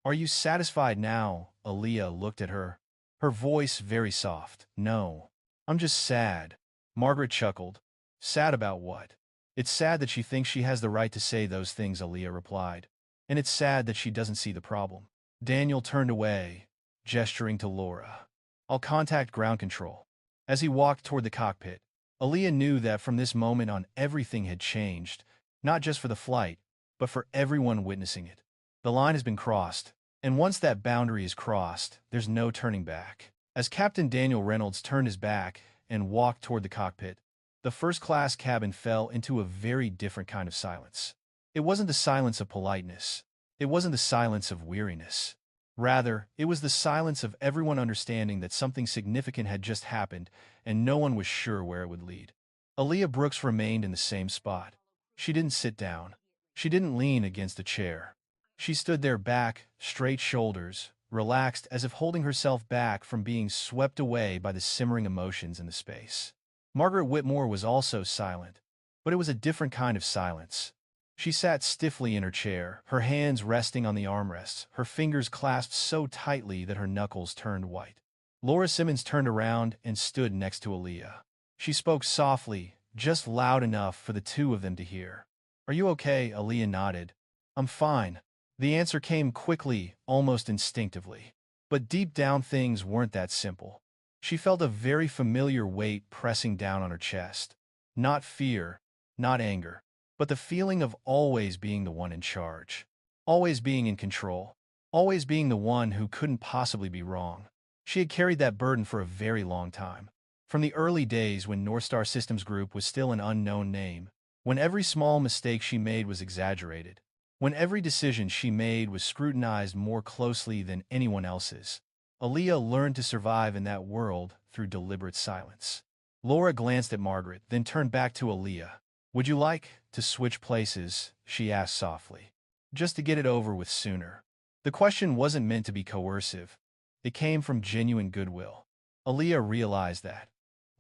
Are you satisfied now? Aaliyah looked at her, her voice very soft. No, I'm just sad. Margaret chuckled. Sad about what? It's sad that she thinks she has the right to say those things, Aaliyah replied. And it's sad that she doesn't see the problem. Daniel turned away, gesturing to Laura. I'll contact ground control. As he walked toward the cockpit, Aaliyah knew that from this moment on everything had changed, not just for the flight, but for everyone witnessing it. The line has been crossed, and once that boundary is crossed, there's no turning back. As Captain Daniel Reynolds turned his back and walked toward the cockpit, the first-class cabin fell into a very different kind of silence. It wasn't the silence of politeness. It wasn't the silence of weariness. Rather, it was the silence of everyone understanding that something significant had just happened, and no one was sure where it would lead. Aaliyah Brooks remained in the same spot. She didn't sit down. She didn't lean against a chair. She stood there, back, straight shoulders, relaxed as if holding herself back from being swept away by the simmering emotions in the space. Margaret Whitmore was also silent, but it was a different kind of silence. She sat stiffly in her chair, her hands resting on the armrests, her fingers clasped so tightly that her knuckles turned white. Laura Simmons turned around and stood next to Aaliyah. She spoke softly, just loud enough for the two of them to hear. "Are you okay?" Aaliyah nodded. "I'm fine." The answer came quickly, almost instinctively. But deep down things weren't that simple. She felt a very familiar weight pressing down on her chest. Not fear, not anger, but the feeling of always being the one in charge. Always being in control. Always being the one who couldn't possibly be wrong. She had carried that burden for a very long time. From the early days when Northstar Systems Group was still an unknown name, when every small mistake she made was exaggerated, when every decision she made was scrutinized more closely than anyone else's, Aaliyah learned to survive in that world through deliberate silence. Laura glanced at Margaret, then turned back to Aaliyah. "Would you like to switch places?" she asked softly. "Just to get it over with sooner." The question wasn't meant to be coercive. It came from genuine goodwill. Aaliyah realized that.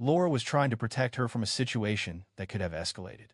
Laura was trying to protect her from a situation that could have escalated.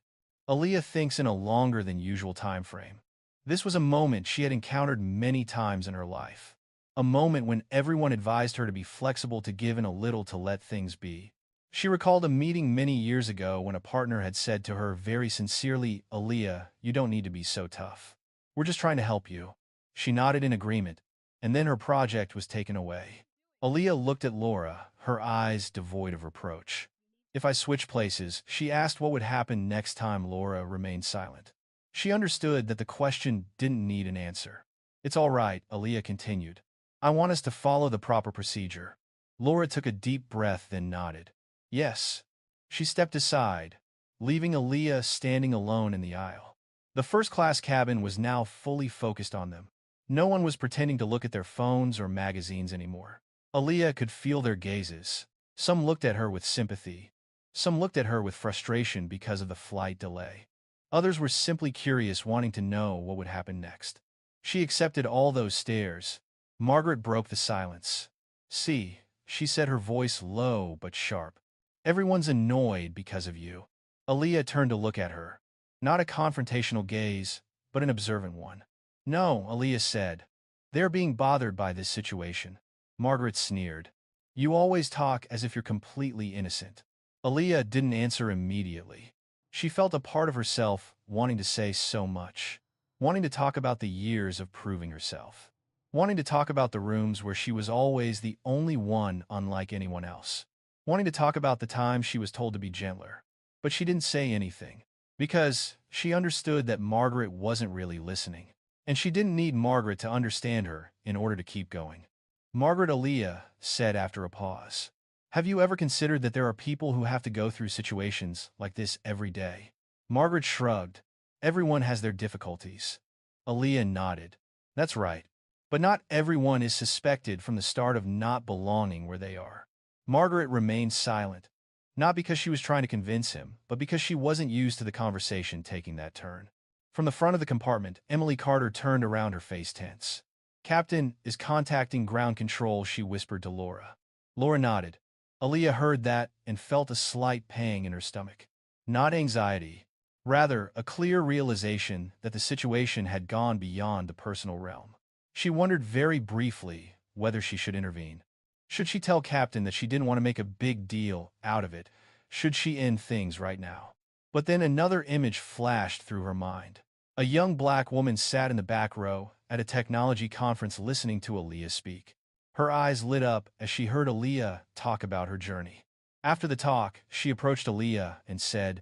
Aaliyah thinks in a longer than usual time frame. This was a moment she had encountered many times in her life. A moment when everyone advised her to be flexible, to give in a little, to let things be. She recalled a meeting many years ago when a partner had said to her very sincerely, "Aaliyah, you don't need to be so tough. We're just trying to help you." She nodded in agreement, and then her project was taken away. Aaliyah looked at Laura, her eyes devoid of reproach. "If I switch places," she asked, "what would happen next time?" Laura remained silent. She understood that the question didn't need an answer. "It's all right," Aaliyah continued. "I want us to follow the proper procedure." Laura took a deep breath, then nodded. "Yes." She stepped aside, leaving Aaliyah standing alone in the aisle. The first-class cabin was now fully focused on them. No one was pretending to look at their phones or magazines anymore. Aaliyah could feel their gazes. Some looked at her with sympathy. Some looked at her with frustration because of the flight delay. Others were simply curious, wanting to know what would happen next. She accepted all those stares. Margaret broke the silence. "See," she said, her voice low but sharp. "Everyone's annoyed because of you." Aaliyah turned to look at her. Not a confrontational gaze, but an observant one. "No," Aaliyah said. "They're being bothered by this situation." Margaret sneered. "You always talk as if you're completely innocent." Aaliyah didn't answer immediately. She felt a part of herself wanting to say so much. Wanting to talk about the years of proving herself. Wanting to talk about the rooms where she was always the only one unlike anyone else. Wanting to talk about the times she was told to be gentler. But she didn't say anything. Because she understood that Margaret wasn't really listening. And she didn't need Margaret to understand her in order to keep going. "Margaret," Aaliyah said after a pause, "have you ever considered that there are people who have to go through situations like this every day?" Margaret shrugged. "Everyone has their difficulties." Aaliyah nodded. "That's right. But not everyone is suspected from the start of not belonging where they are." Margaret remained silent, not because she was trying to convince him, but because she wasn't used to the conversation taking that turn. From the front of the compartment, Emily Carter turned around, her face tense. "Captain is contacting ground control," she whispered to Laura. Laura nodded. Aaliyah heard that and felt a slight pang in her stomach. Not anxiety. Rather, a clear realization that the situation had gone beyond the personal realm. She wondered very briefly whether she should intervene. Should she tell Captain that she didn't want to make a big deal out of it? Should she end things right now? But then another image flashed through her mind. A young black woman sat in the back row at a technology conference listening to Aaliyah speak. Her eyes lit up as she heard Aaliyah talk about her journey. After the talk, she approached Aaliyah and said,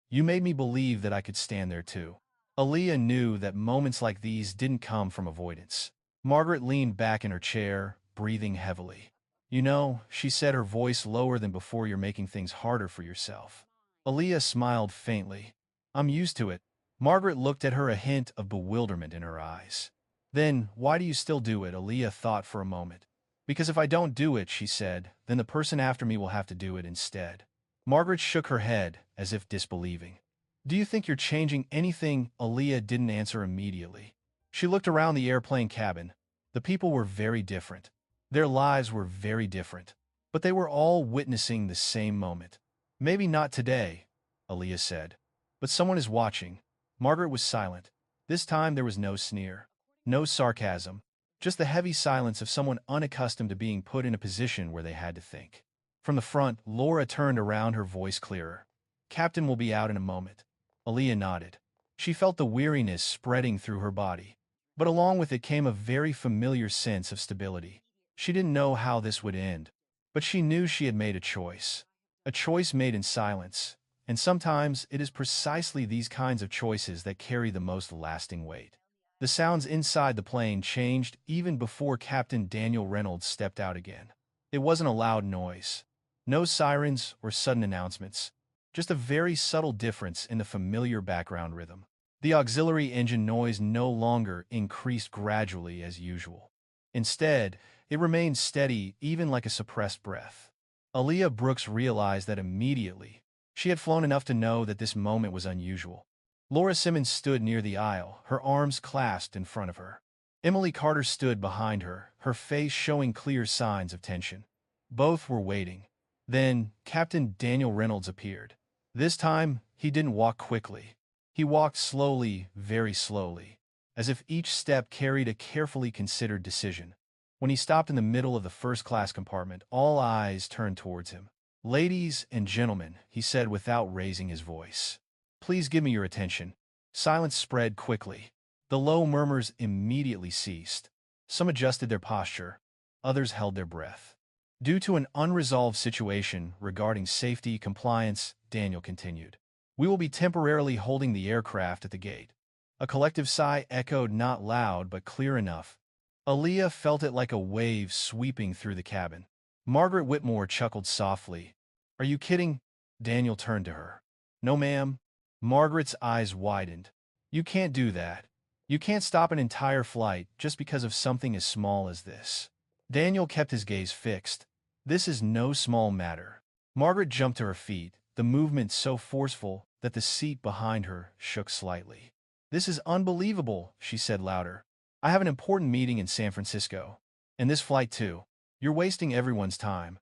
"You made me believe that I could stand there too." Aaliyah knew that moments like these didn't come from avoidance. Margaret leaned back in her chair, breathing heavily. "You know," she said, her voice lower than before, "you're making things harder for yourself." Aaliyah smiled faintly. "I'm used to it." Margaret looked at her, a hint of bewilderment in her eyes. "Then, why do you still do it?" Aaliyah thought for a moment. "Because if I don't do it," she said, "then the person after me will have to do it instead." Margaret shook her head, as if disbelieving. "Do you think you're changing anything?" Aaliyah didn't answer immediately. She looked around the airplane cabin. The people were very different. Their lives were very different. But they were all witnessing the same moment. Maybe not today, Aaliyah said. But someone is watching. Margaret was silent. This time there was no sneer. No sarcasm. Just the heavy silence of someone unaccustomed to being put in a position where they had to think. From the front, Laura turned around, her voice clearer. Captain will be out in a moment. Aaliyah nodded. She felt the weariness spreading through her body. But along with it came a very familiar sense of stability. She didn't know how this would end, but she knew she had made a choice. A choice made in silence, and sometimes it is precisely these kinds of choices that carry the most lasting weight. The sounds inside the plane changed even before Captain Daniel Reynolds stepped out again. It wasn't a loud noise. No sirens or sudden announcements. Just a very subtle difference in the familiar background rhythm. The auxiliary engine noise no longer increased gradually as usual. Instead, it remained steady, even like a suppressed breath. Aaliyah Brooks realized that immediately. She had flown enough to know that this moment was unusual. Laura Simmons stood near the aisle, her arms clasped in front of her. Emily Carter stood behind her, her face showing clear signs of tension. Both were waiting. Then, Captain Daniel Reynolds appeared. This time, he didn't walk quickly. He walked slowly, very slowly, as if each step carried a carefully considered decision. When he stopped in the middle of the first-class compartment, all eyes turned towards him. "Ladies and gentlemen," he said without raising his voice, "please give me your attention." Silence spread quickly. The low murmurs immediately ceased. Some adjusted their posture. Others held their breath. Due to an unresolved situation regarding safety compliance, Daniel continued. "We will be temporarily holding the aircraft at the gate." A collective sigh echoed, not loud but clear enough. Aaliyah felt it like a wave sweeping through the cabin. Margaret Whitmore chuckled softly. "Are you kidding?" Daniel turned to her. "No, ma'am." Margaret's eyes widened. "You can't do that. You can't stop an entire flight just because of something as small as this." Daniel kept his gaze fixed. "This is no small matter." Margaret jumped to her feet, the movement so forceful that the seat behind her shook slightly. "This is unbelievable," she said louder. "I have an important meeting in San Francisco. And this flight too. You're wasting everyone's time."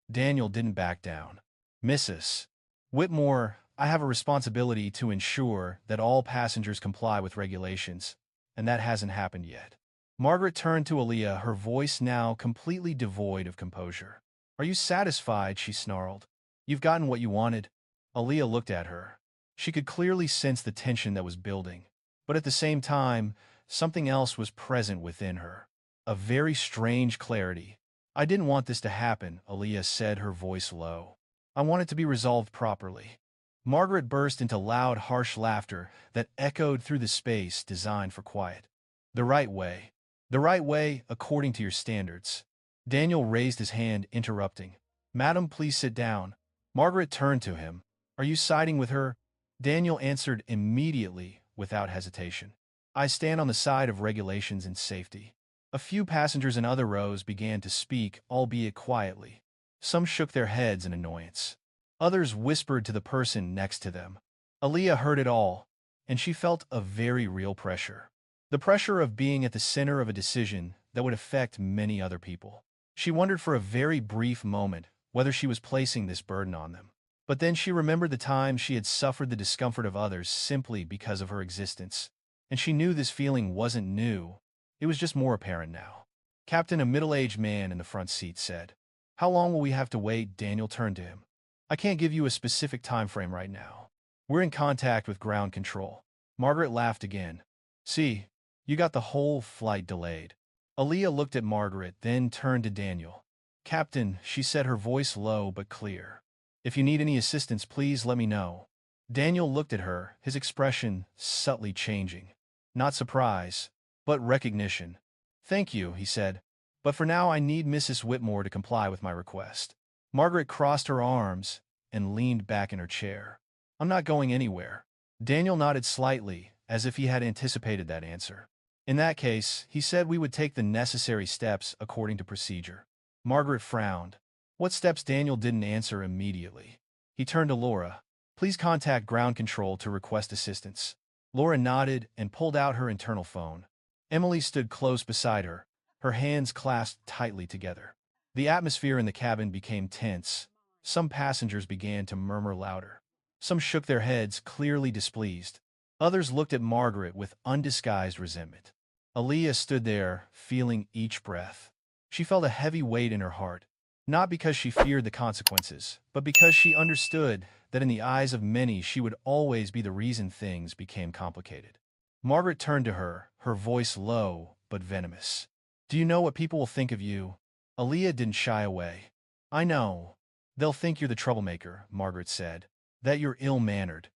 Daniel didn't back down. "Mrs. Whitmore, I have a responsibility to ensure that all passengers comply with regulations, and that hasn't happened yet." Margaret turned to Aaliyah, her voice now completely devoid of composure. "Are you satisfied?" she snarled. "You've gotten what you wanted." Aaliyah looked at her. She could clearly sense the tension that was building, but at the same time, something else was present within her. A very strange clarity. "I didn't want this to happen," Aaliyah said, her voice low. "I want it to be resolved properly." Margaret burst into loud, harsh laughter that echoed through the space designed for quiet. "The right way. The right way, according to your standards." Daniel raised his hand, interrupting. "Madam, please sit down." Margaret turned to him. "Are you siding with her?" Daniel answered immediately, without hesitation. "I stand on the side of regulations and safety." A few passengers in other rows began to speak, albeit quietly. Some shook their heads in annoyance. Others whispered to the person next to them. Aaliyah heard it all, and she felt a very real pressure. The pressure of being at the center of a decision that would affect many other people. She wondered for a very brief moment whether she was placing this burden on them. But then she remembered the times she had suffered the discomfort of others simply because of her existence. And she knew this feeling wasn't new. It was just more apparent now. "Captain," a middle-aged man in the front seat said. "How long will we have to wait?" Daniel turned to him. "I can't give you a specific time frame right now. We're in contact with ground control." Margaret laughed again. "See, you got the whole flight delayed." Aaliyah looked at Margaret, then turned to Daniel. "Captain," she said, her voice low but clear. "If you need any assistance, please let me know." Daniel looked at her, his expression subtly changing. Not surprise, but recognition. "Thank you," he said. "But for now I need Mrs. Whitmore to comply with my request." Margaret crossed her arms and leaned back in her chair. "I'm not going anywhere." Daniel nodded slightly, as if he had anticipated that answer. "In that case," he said, "we would take the necessary steps according to procedure." Margaret frowned. What steps? Daniel didn't answer immediately. He turned to Laura. "Please contact ground control to request assistance." Laura nodded and pulled out her internal phone. Emily stood close beside her, her hands clasped tightly together. The atmosphere in the cabin became tense. Some passengers began to murmur louder. Some shook their heads, clearly displeased. Others looked at Margaret with undisguised resentment. Aaliyah stood there, feeling each breath. She felt a heavy weight in her heart, not because she feared the consequences, but because she understood that in the eyes of many she would always be the reason things became complicated. Margaret turned to her, her voice low but venomous. "Do you know what people will think of you?" Aaliyah didn't shy away. "I know. They'll think you're the troublemaker," Margaret said. "That you're ill-mannered."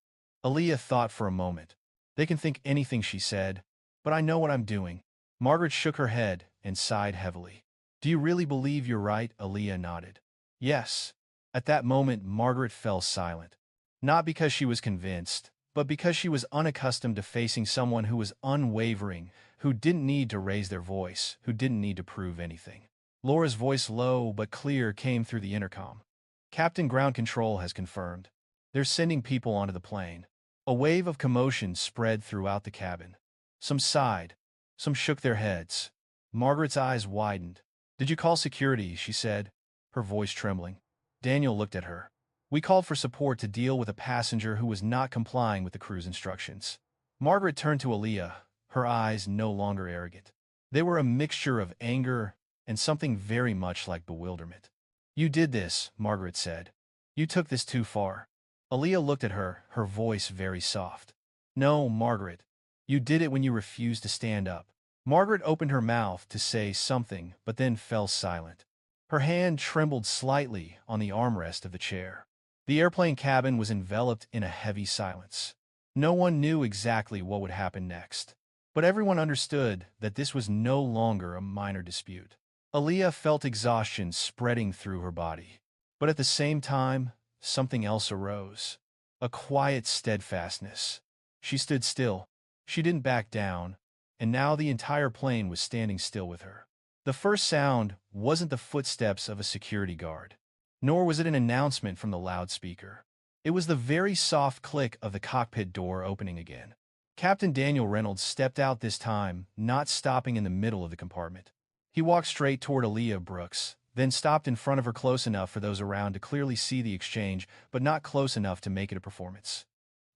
Aaliyah thought for a moment. "They can think anything," she said, "but I know what I'm doing." Margaret shook her head and sighed heavily. "Do you really believe you're right?" Aaliyah nodded. "Yes." At that moment, Margaret fell silent. Not because she was convinced, but because she was unaccustomed to facing someone who was unwavering, who didn't need to raise their voice, who didn't need to prove anything. Laura's voice, low but clear, came through the intercom. "Captain Ground Control has confirmed. They're sending people onto the plane." A wave of commotion spread throughout the cabin. Some sighed. Some shook their heads. Margaret's eyes widened. "Did you call security?" she said, her voice trembling. Daniel looked at her. "We called for support to deal with a passenger who was not complying with the crew's instructions." Margaret turned to Aaliyah, her eyes no longer arrogant. They were a mixture of anger and something very much like bewilderment. "You did this," Margaret said. "You took this too far." Aaliyah looked at her, her voice very soft. "No, Margaret. You did it when you refused to stand up." Margaret opened her mouth to say something, but then fell silent. Her hand trembled slightly on the armrest of the chair. The airplane cabin was enveloped in a heavy silence. No one knew exactly what would happen next, but everyone understood that this was no longer a minor dispute. Aaliyah felt exhaustion spreading through her body. But at the same time, something else arose. A quiet steadfastness. She stood still. She didn't back down, and now the entire plane was standing still with her. The first sound wasn't the footsteps of a security guard, nor was it an announcement from the loudspeaker. It was the very soft click of the cockpit door opening again. Captain Daniel Reynolds stepped out this time, not stopping in the middle of the compartment. He walked straight toward Aaliyah Brooks, then stopped in front of her close enough for those around to clearly see the exchange, but not close enough to make it a performance.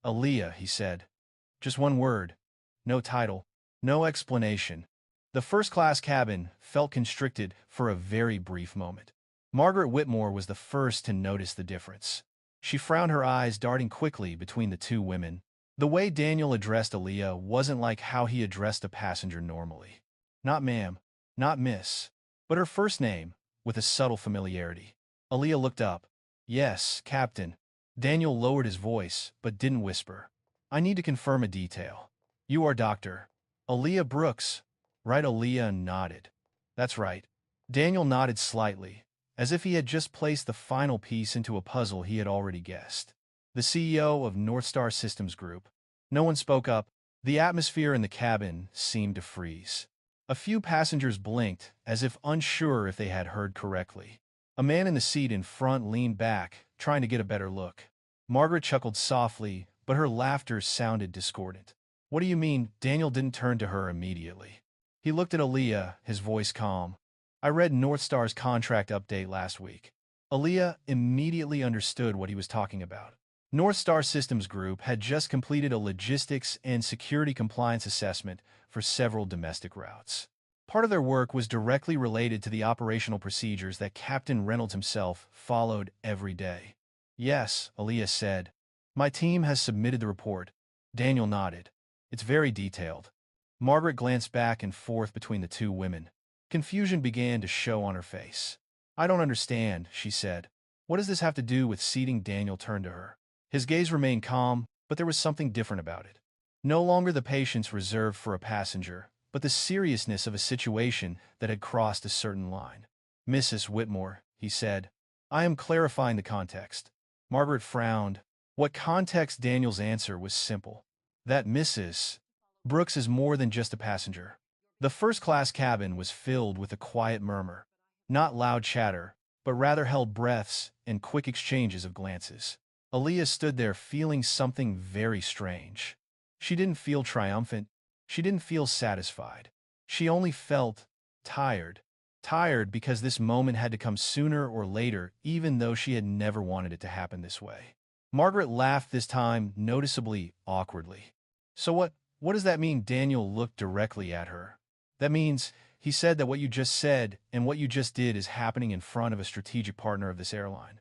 "Aaliyah," he said. "Just one word. No title. No explanation." The first-class cabin felt constricted for a very brief moment. Margaret Whitmore was the first to notice the difference. She frowned, her eyes darting quickly between the two women. The way Daniel addressed Aaliyah wasn't like how he addressed a passenger normally. "Not ma'am, not miss," but her first name, with a subtle familiarity. Aaliyah looked up. "Yes, Captain." Daniel lowered his voice, but didn't whisper. "I need to confirm a detail. You are Dr. Aaliyah Brooks, right?" Aaliyah nodded. "That's right." Daniel nodded slightly, as if he had just placed the final piece into a puzzle he had already guessed. "The CEO of Northstar Systems Group." No one spoke up. The atmosphere in the cabin seemed to freeze. A few passengers blinked, as if unsure if they had heard correctly. A man in the seat in front leaned back, trying to get a better look. Margaret chuckled softly, but her laughter sounded discordant. "What do you mean?" Daniel didn't turn to her immediately. He looked at Aaliyah, his voice calm. "I read Northstar's contract update last week." Aaliyah immediately understood what he was talking about. Northstar Systems Group had just completed a logistics and security compliance assessment for several domestic routes. Part of their work was directly related to the operational procedures that Captain Reynolds himself followed every day. "Yes," Aaliyah said. "My team has submitted the report." Daniel nodded. "It's very detailed." Margaret glanced back and forth between the two women. Confusion began to show on her face. "I don't understand," she said. "What does this have to do with seating?" Daniel turned to her. His gaze remained calm, but there was something different about it. No longer the patience reserved for a passenger, but the seriousness of a situation that had crossed a certain line. "Mrs. Whitmore," he said, "I am clarifying the context." Margaret frowned. What context? Daniel's answer was simple. That Mrs. Brooks is more than just a passenger. The first-class cabin was filled with a quiet murmur. Not loud chatter, but rather held breaths and quick exchanges of glances. Aaliyah stood there feeling something very strange. She didn't feel triumphant. She didn't feel satisfied. She only felt tired. Tired because this moment had to come sooner or later, even though she had never wanted it to happen this way. Margaret laughed this time, noticeably awkwardly. So what does that mean? Daniel looked directly at her. That means, he said, that what you just said and what you just did is happening in front of a strategic partner of this airline.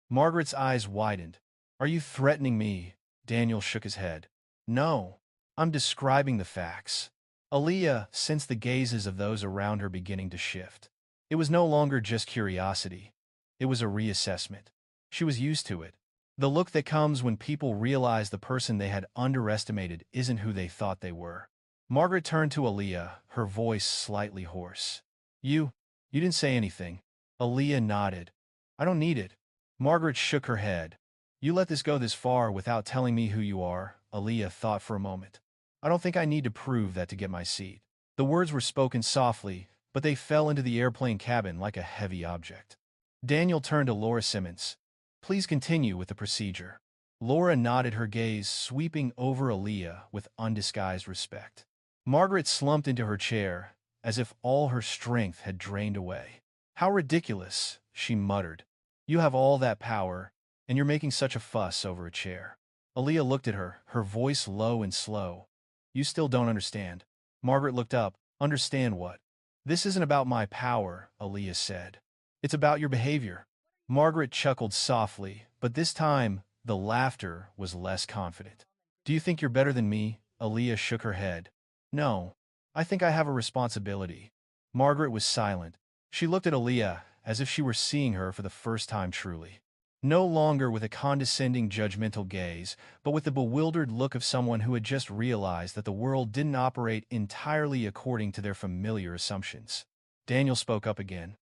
Margaret's eyes widened. Are you threatening me? Daniel shook his head. No, I'm describing the facts. Aaliyah sensed the gazes of those around her beginning to shift. It was no longer just curiosity. It was a reassessment. She was used to it. The look that comes when people realize the person they had underestimated isn't who they thought they were. Margaret turned to Aaliyah, her voice slightly hoarse. You didn't say anything. Aaliyah nodded. I don't need it. Margaret shook her head. You let this go this far without telling me who you are, Aaliyah thought for a moment. I don't think I need to prove that to get my seat. The words were spoken softly, but they fell into the airplane cabin like a heavy object. Daniel turned to Laura Simmons. Please continue with the procedure. Laura nodded, her gaze sweeping over Aaliyah with undisguised respect. Margaret slumped into her chair, as if all her strength had drained away. How ridiculous, she muttered. You have all that power, and you're making such a fuss over a chair. Aaliyah looked at her, her voice low and slow. You still don't understand. Margaret looked up. Understand what? This isn't about my power, Aaliyah said. It's about your behavior. Margaret chuckled softly, but this time the laughter was less confident. Do you think you're better than me? Aaliyah shook her head. No, I think I have a responsibility. Margaret was silent. She looked at Aaliyah as if she were seeing her for the first time truly. No longer with a condescending, judgmental gaze, but with the bewildered look of someone who had just realized that the world didn't operate entirely according to their familiar assumptions. Daniel spoke up again.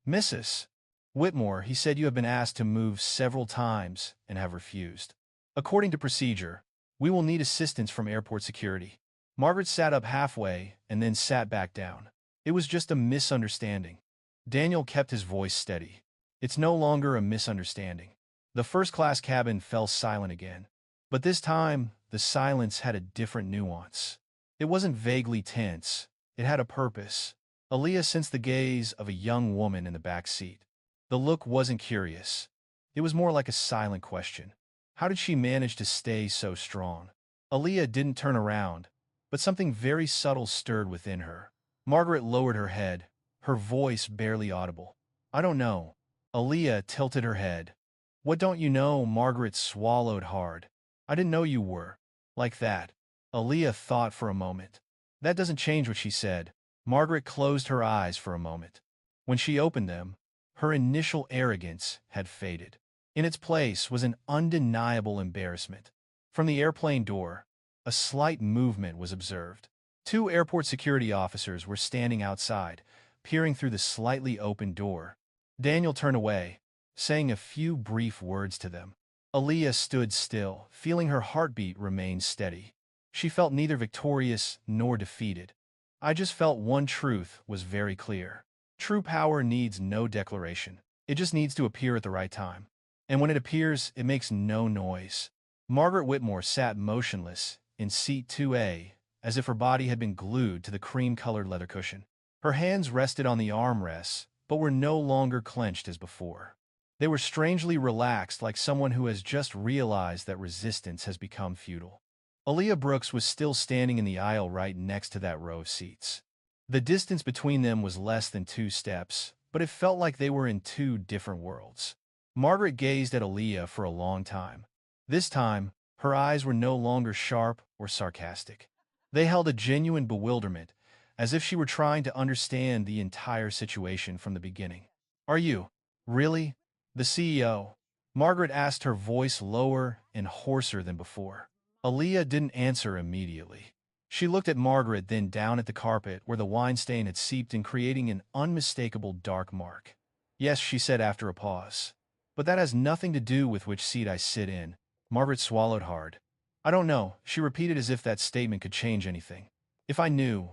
Mrs. Whitmore, he said, you have been asked to move several times and have refused. According to procedure, we will need assistance from airport security. Margaret sat up halfway and then sat back down. It was just a misunderstanding. Daniel kept his voice steady. It's no longer a misunderstanding. The first-class cabin fell silent again. But this time, the silence had a different nuance. It wasn't vaguely tense. It had a purpose. Aaliyah sensed the gaze of a young woman in the back seat. The look wasn't curious. It was more like a silent question. How did she manage to stay so strong? Aaliyah didn't turn around, but something very subtle stirred within her. Margaret lowered her head, her voice barely audible. I don't know. Aaliyah tilted her head. What don't you know? Margaret swallowed hard. I didn't know you were like that. Aaliyah thought for a moment. That doesn't change what she said. Margaret closed her eyes for a moment. When she opened them, her initial arrogance had faded. In its place was an undeniable embarrassment. From the airplane door, a slight movement was observed. 2 airport security officers were standing outside, peering through the slightly open door. Daniel turned away, saying a few brief words to them. Aaliyah stood still, feeling her heartbeat remain steady. She felt neither victorious nor defeated. I just felt one truth was very clear. True power needs no declaration. It just needs to appear at the right time. And when it appears, it makes no noise. Margaret Whitmore sat motionless in seat 2A, as if her body had been glued to the cream-colored leather cushion. Her hands rested on the armrests, but were no longer clenched as before. They were strangely relaxed, like someone who has just realized that resistance has become futile. Aaliyah Brooks was still standing in the aisle right next to that row of seats. The distance between them was less than 2 steps, but it felt like they were in 2 different worlds. Margaret gazed at Aaliyah for a long time. This time, her eyes were no longer sharp or sarcastic. They held a genuine bewilderment, as if she were trying to understand the entire situation from the beginning. Are you, really, the CEO? Margaret asked, her voice lower and hoarser than before. Aaliyah didn't answer immediately. She looked at Margaret, then down at the carpet where the wine stain had seeped in, creating an unmistakable dark mark. Yes, she said after a pause. But that has nothing to do with which seat I sit in. Margaret swallowed hard. I don't know, she repeated, as if that statement could change anything. If I knew,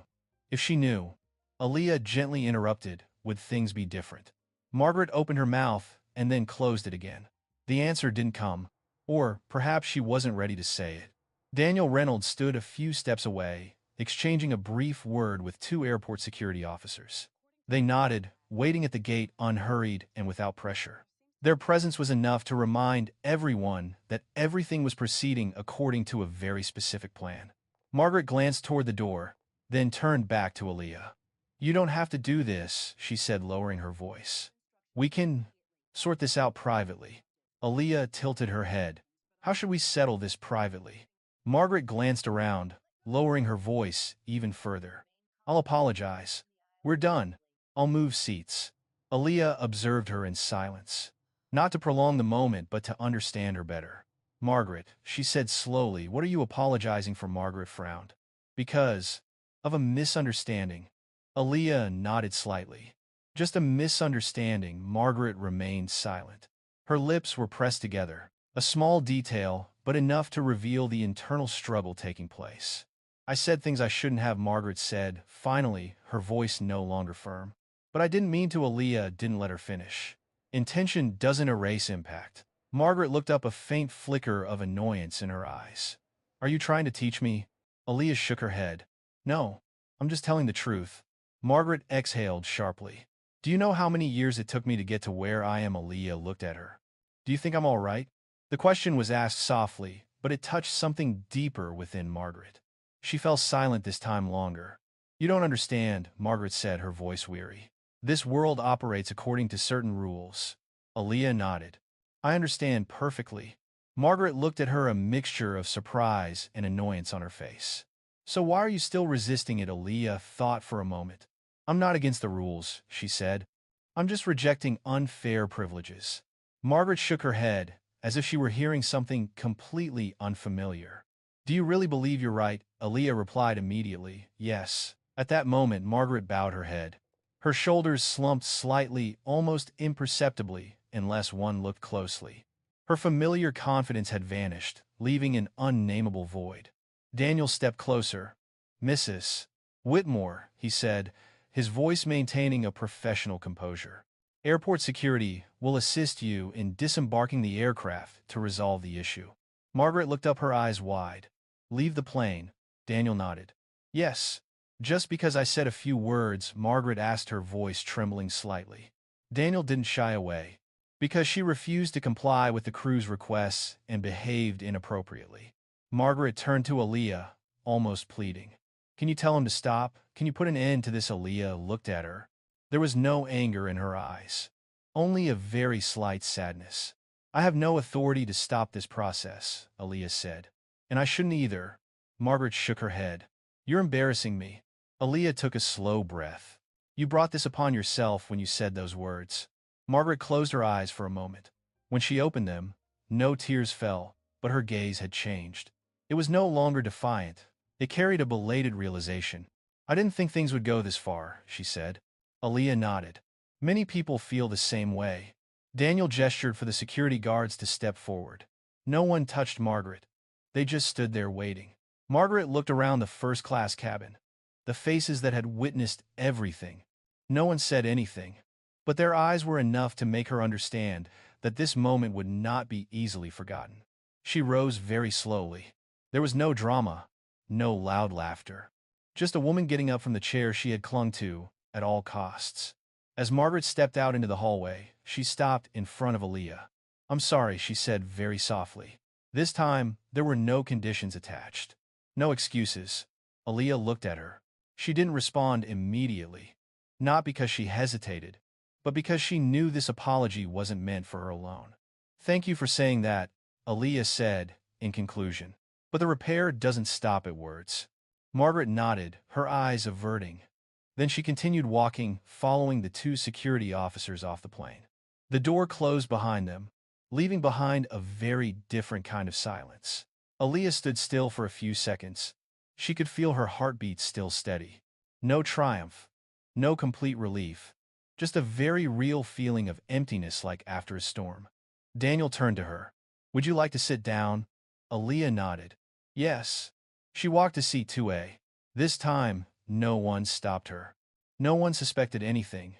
if she knew. Aaliyah gently interrupted, would things be different? Margaret opened her mouth and then closed it again. The answer didn't come, or perhaps she wasn't ready to say it. Daniel Reynolds stood a few steps away, exchanging a brief word with 2 airport security officers. They nodded, waiting at the gate unhurried and without pressure. Their presence was enough to remind everyone that everything was proceeding according to a very specific plan. Margaret glanced toward the door, then turned back to Aaliyah. "You don't have to do this," she said, lowering her voice. "We can sort this out privately." Aaliyah tilted her head. "How should we settle this privately?" Margaret glanced around, lowering her voice even further. "I'll apologize. We're done. I'll move seats." Aaliyah observed her in silence, not to prolong the moment but to understand her better. "Margaret," she said slowly, "what are you apologizing for?" Margaret frowned. "Because of a misunderstanding." Aaliyah nodded slightly. "Just a misunderstanding." Margaret remained silent. Her lips were pressed together, a small detail, but enough to reveal the internal struggle taking place. "I said things I shouldn't have," Margaret said, finally, her voice no longer firm. "But I didn't mean to." Aaliyah didn't let her finish. "Intention doesn't erase impact." Margaret looked up, a faint flicker of annoyance in her eyes. "Are you trying to teach me?" Aaliyah shook her head. "No, I'm just telling the truth." Margaret exhaled sharply. "Do you know how many years it took me to get to where I am?" Aaliyah looked at her. "Do you think I'm all right?" The question was asked softly, but it touched something deeper within Margaret. She fell silent this time longer. "You don't understand," Margaret said, her voice weary. "This world operates according to certain rules." Aaliyah nodded. "I understand perfectly." Margaret looked at her, a mixture of surprise and annoyance on her face. "So why are you still resisting it?" Aaliyah thought for a moment. "I'm not against the rules," she said. "I'm just rejecting unfair privileges." Margaret shook her head, as if she were hearing something completely unfamiliar. "Do you really believe you're right?" Aaliyah replied immediately. "Yes." At that moment, Margaret bowed her head. Her shoulders slumped slightly, almost imperceptibly, unless one looked closely. Her familiar confidence had vanished, leaving an unnameable void. Daniel stepped closer. "Mrs. Whitmore," he said, his voice maintaining a professional composure. "Airport security will assist you in disembarking the aircraft to resolve the issue." Margaret looked up, her eyes wide. "Leave the plane?" Daniel nodded. "Yes." "Just because I said a few words?" Margaret asked, her voice trembling slightly. Daniel didn't shy away. "Because she refused to comply with the crew's requests and behaved inappropriately." Margaret turned to Aaliyah, almost pleading. "Can you tell him to stop? Can you put an end to this?" Aaliyah looked at her. There was no anger in her eyes, only a very slight sadness. "I have no authority to stop this process," Aaliyah said. "And I shouldn't either." Margaret shook her head. "You're embarrassing me." Aaliyah took a slow breath. "You brought this upon yourself when you said those words." Margaret closed her eyes for a moment. When she opened them, no tears fell, but her gaze had changed. It was no longer defiant. It carried a belated realization. "I didn't think things would go this far," she said. Aaliyah nodded. "Many people feel the same way." Daniel gestured for the security guards to step forward. No one touched Margaret. They just stood there waiting. Margaret looked around the first-class cabin. The faces that had witnessed everything. No one said anything, but their eyes were enough to make her understand that this moment would not be easily forgotten. She rose very slowly. There was no drama, no loud laughter. Just a woman getting up from the chair she had clung to at all costs. As Margaret stepped out into the hallway, she stopped in front of Aaliyah. "I'm sorry," she said very softly. This time, there were no conditions attached. No excuses. Aaliyah looked at her. She didn't respond immediately. Not because she hesitated, but because she knew this apology wasn't meant for her alone. "Thank you for saying that," Aaliyah said, in conclusion. "But the repair doesn't stop at words." Margaret nodded, her eyes averting. Then she continued walking, following the two security officers off the plane. The door closed behind them, leaving behind a very different kind of silence. Aaliyah stood still for a few seconds. She could feel her heartbeat still steady. No triumph, no complete relief, just a very real feeling of emptiness like after a storm. Daniel turned to her. "Would you like to sit down?" Aaliyah nodded. "Yes." She walked to seat 2A. This time, no one stopped her. No one suspected anything.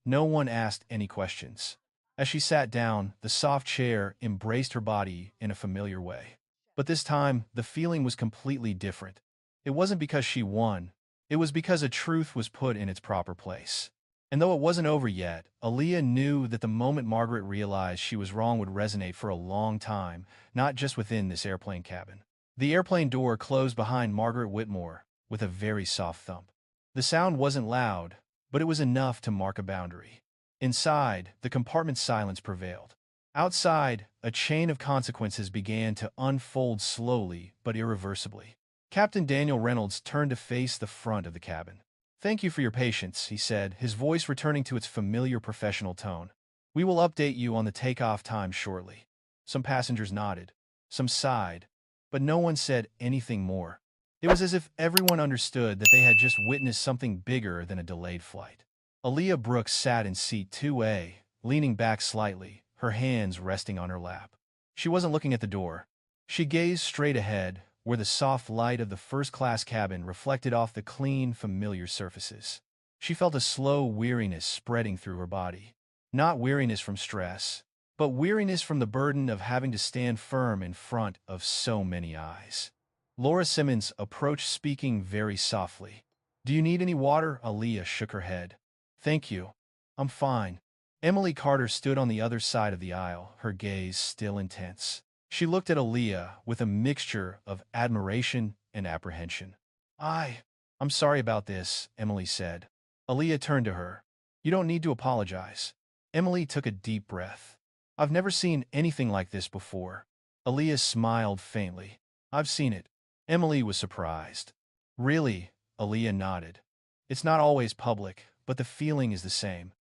No one asked any questions. As she sat down, the soft chair embraced her body in a familiar way. But this time, the feeling was completely different. It wasn't because she won. It was because a truth was put in its proper place. And though it wasn't over yet, Aaliyah knew that the moment Margaret realized she was wrong would resonate for a long time, not just within this airplane cabin. The airplane door closed behind Margaret Whitmore with a very soft thump. The sound wasn't loud, but it was enough to mark a boundary. Inside, the compartment's silence prevailed. Outside, a chain of consequences began to unfold slowly but irreversibly. Captain Daniel Reynolds turned to face the front of the cabin. "Thank you for your patience," he said, his voice returning to its familiar professional tone. "We will update you on the takeoff time shortly." Some passengers nodded, some sighed, but no one said anything more. It was as if everyone understood that they had just witnessed something bigger than a delayed flight. Aaliyah Brooks sat in seat 2A, leaning back slightly, her hands resting on her lap. She wasn't looking at the door. She gazed straight ahead, where the soft light of the first-class cabin reflected off the clean, familiar surfaces. She felt a slow weariness spreading through her body. Not weariness from stress, but weariness from the burden of having to stand firm in front of so many eyes. Laura Simmons approached, speaking very softly. "Do you need any water?" Aaliyah shook her head. "Thank you. I'm fine." Emily Carter stood on the other side of the aisle, her gaze still intense. She looked at Aaliyah with a mixture of admiration and apprehension. I'm sorry about this," Emily said. Aaliyah turned to her. "You don't need to apologize." Emily took a deep breath. "I've never seen anything like this before." Aaliyah smiled faintly. "I've seen it." Emily was surprised. "Really?" Aaliyah nodded. "It's not always public, but the feeling is the same."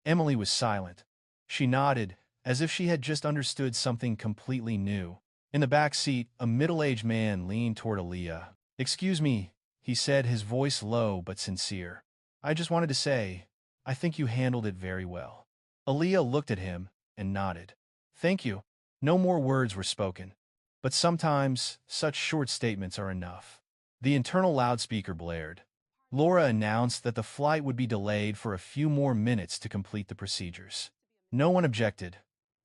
Emily was silent. She nodded, as if she had just understood something completely new. In the back seat, a middle-aged man leaned toward Aaliyah. "Excuse me," he said, his voice low but sincere. "I just wanted to say, I think you handled it very well." Aaliyah looked at him and nodded. "Thank you." No more words were spoken. But sometimes, such short statements are enough. The internal loudspeaker blared. Laura announced that the flight would be delayed for a few more minutes to complete the procedures. No one objected.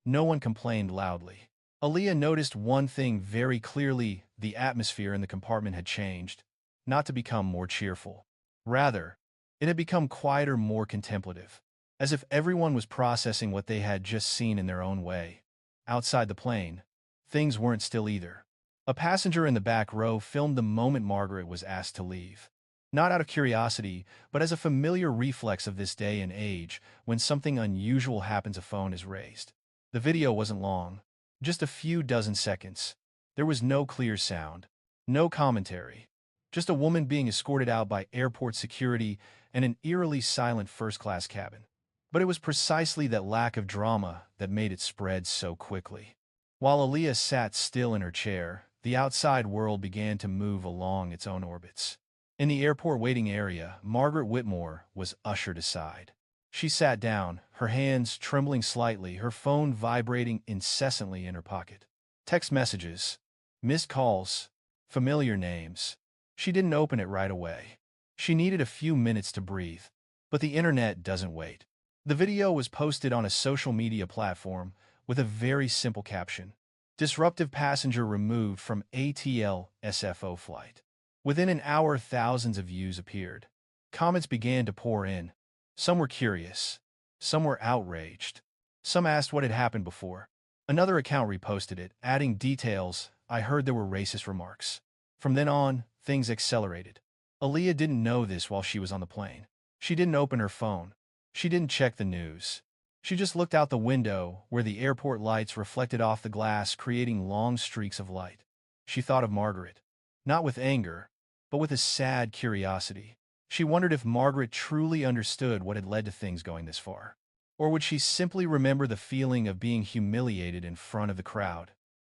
No one complained loudly. Aaliyah noticed one thing very clearly: the atmosphere in the compartment had changed, not to become more cheerful. Rather, it had become quieter, more contemplative, as if everyone was processing what they had just seen in their own way. Outside the plane, things weren't still either. A passenger in the back row filmed the moment Margaret was asked to leave. Not out of curiosity, but as a familiar reflex of this day and age, when something unusual happens, a phone is raised. The video wasn't long, just a few dozen seconds. There was no clear sound, no commentary, just a woman being escorted out by airport security and an eerily silent first-class cabin. But it was precisely that lack of drama that made it spread so quickly. While Aaliyah sat still in her chair, the outside world began to move along its own orbits. In the airport waiting area, Margaret Whitmore was ushered aside. She sat down, her hands trembling slightly, her phone vibrating incessantly in her pocket. Text messages, missed calls, familiar names. She didn't open it right away. She needed a few minutes to breathe. But the internet doesn't wait. The video was posted on a social media platform with a very simple caption: "Disruptive passenger removed from ATL SFO flight." Within an hour, thousands of views appeared. Comments began to pour in. Some were curious. Some were outraged. Some asked what had happened before. Another account reposted it, adding details: "I heard there were racist remarks." From then on, things accelerated. Aaliyah didn't know this while she was on the plane. She didn't open her phone. She didn't check the news. She just looked out the window, where the airport lights reflected off the glass, creating long streaks of light. She thought of Margaret. Not with anger, but with a sad curiosity. She wondered if Margaret truly understood what had led to things going this far. Or would she simply remember the feeling of being humiliated in front of the crowd?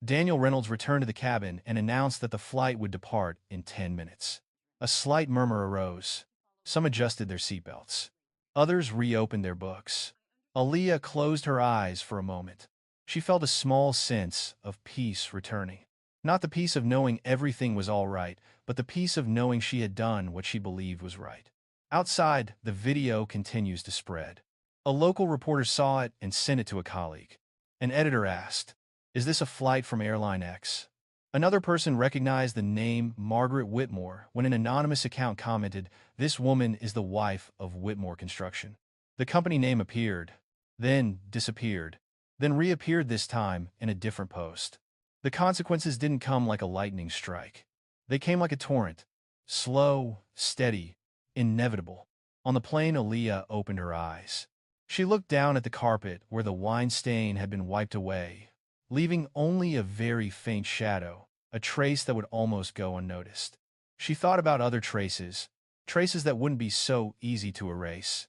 Daniel Reynolds returned to the cabin and announced that the flight would depart in 10 minutes. A slight murmur arose. Some adjusted their seatbelts. Others reopened their books. Aaliyah closed her eyes for a moment. She felt a small sense of peace returning. Not the peace of knowing everything was all right, but the peace of knowing she had done what she believed was right. Outside, the video continues to spread. A local reporter saw it and sent it to a colleague. An editor asked, "Is this a flight from Airline X?" Another person recognized the name Margaret Whitmore when an anonymous account commented, "This woman is the wife of Whitmore Construction." The company name appeared, then disappeared, then reappeared this time in a different post. The consequences didn't come like a lightning strike. They came like a torrent, slow, steady, inevitable. On the plane, Aaliyah opened her eyes. She looked down at the carpet where the wine stain had been wiped away, leaving only a very faint shadow, a trace that would almost go unnoticed. She thought about other traces, traces that wouldn't be so easy to erase.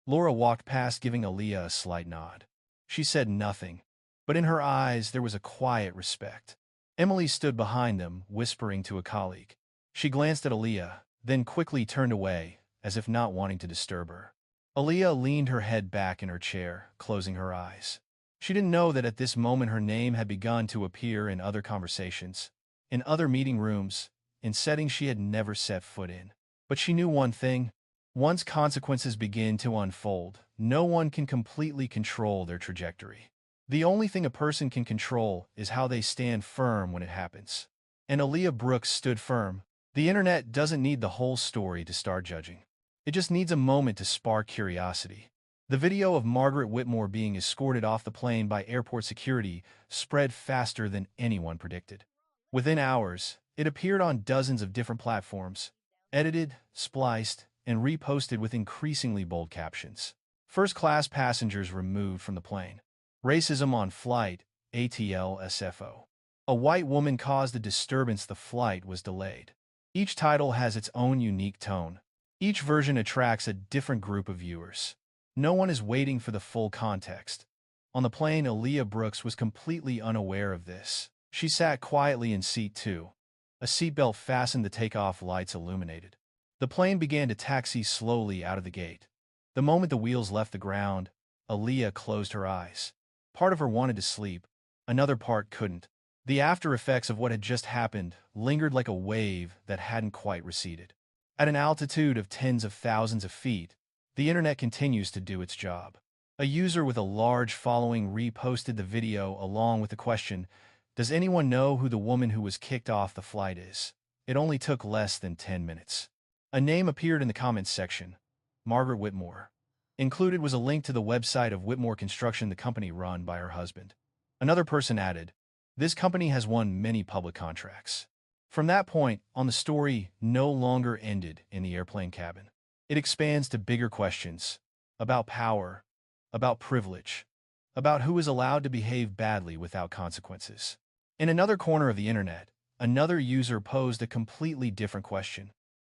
Laura walked past, giving Aaliyah a slight nod. She said nothing, but in her eyes there was a quiet respect. Emily stood behind them, whispering to a colleague. She glanced at Aaliyah, then quickly turned away, as if not wanting to disturb her. Aaliyah leaned her head back in her chair, closing her eyes. She didn't know that at this moment her name had begun to appear in other conversations, in other meeting rooms, in settings she had never set foot in. But she knew one thing. Once consequences begin to unfold, no one can completely control their trajectory. The only thing a person can control is how they stand firm when it happens. And Aaliyah Brooks stood firm. The internet doesn't need the whole story to start judging. It just needs a moment to spark curiosity. The video of Margaret Whitmore being escorted off the plane by airport security spread faster than anyone predicted. Within hours, it appeared on dozens of different platforms, edited, spliced, and reposted with increasingly bold captions. First-class passengers removed from the plane. Racism on flight, ATL-SFO. A white woman caused a disturbance, the flight was delayed. Each title has its own unique tone. Each version attracts a different group of viewers. No one is waiting for the full context. On the plane, Aaliyah Brooks was completely unaware of this. She sat quietly in seat 2. A seatbelt fastened, the takeoff lights illuminated. The plane began to taxi slowly out of the gate. The moment the wheels left the ground, Aaliyah closed her eyes. Part of her wanted to sleep, another part couldn't. The after effects of what had just happened lingered like a wave that hadn't quite receded. At an altitude of tens of thousands of feet, the internet continues to do its job. A user with a large following reposted the video along with the question, "Does anyone know who the woman who was kicked off the flight is?" It only took less than 10 minutes. A name appeared in the comments section, Margaret Whitmore. Included was a link to the website of Whitmore Construction, the company run by her husband. Another person added, "This company has won many public contracts." From that point on, the story no longer ended in the airplane cabin. It expands to bigger questions about power, about privilege, about who is allowed to behave badly without consequences. In another corner of the internet, another user posed a completely different question.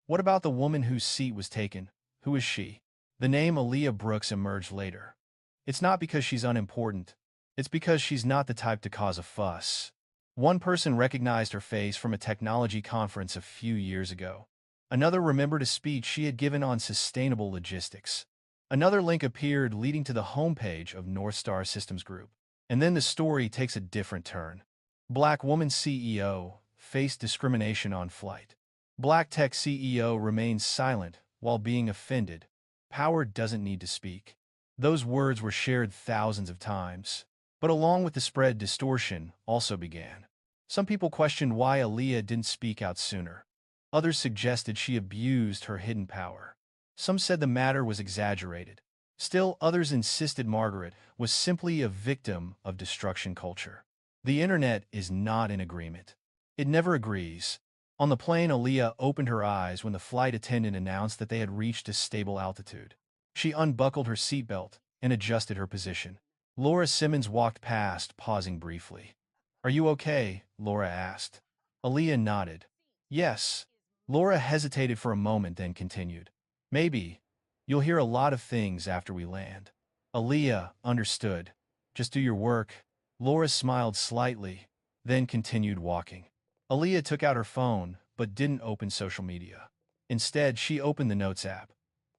What about the woman whose seat was taken? Who is she? The name Aaliyah Brooks emerged later. It's not because she's unimportant. It's because she's not the type to cause a fuss. One person recognized her face from a technology conference a few years ago. Another remembered a speech she had given on sustainable logistics. Another link appeared leading to the homepage of North Star Systems Group. And then the story takes a different turn. Black woman CEO faced discrimination on flight. Black tech CEO remains silent while being offended. Power doesn't need to speak. Those words were shared thousands of times. But along with the spread, distortion also began. Some people questioned why Aaliyah didn't speak out sooner. Others suggested she abused her hidden power. Some said the matter was exaggerated. Still, others insisted Margaret was simply a victim of destruction culture. The internet is not in agreement. It never agrees. On the plane, Aaliyah opened her eyes when the flight attendant announced that they had reached a stable altitude. She unbuckled her seatbelt and adjusted her position. Laura Simmons walked past, pausing briefly. "Are you okay?" Laura asked. Aaliyah nodded. "Yes." Laura hesitated for a moment, then continued. "Maybe. You'll hear a lot of things after we land." Aaliyah understood. "Just do your work." Laura smiled slightly, then continued walking. Aaliyah took out her phone, but didn't open social media. Instead, she opened the Notes app.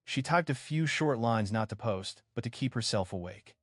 She typed a few short lines, not to post, but to keep herself awake.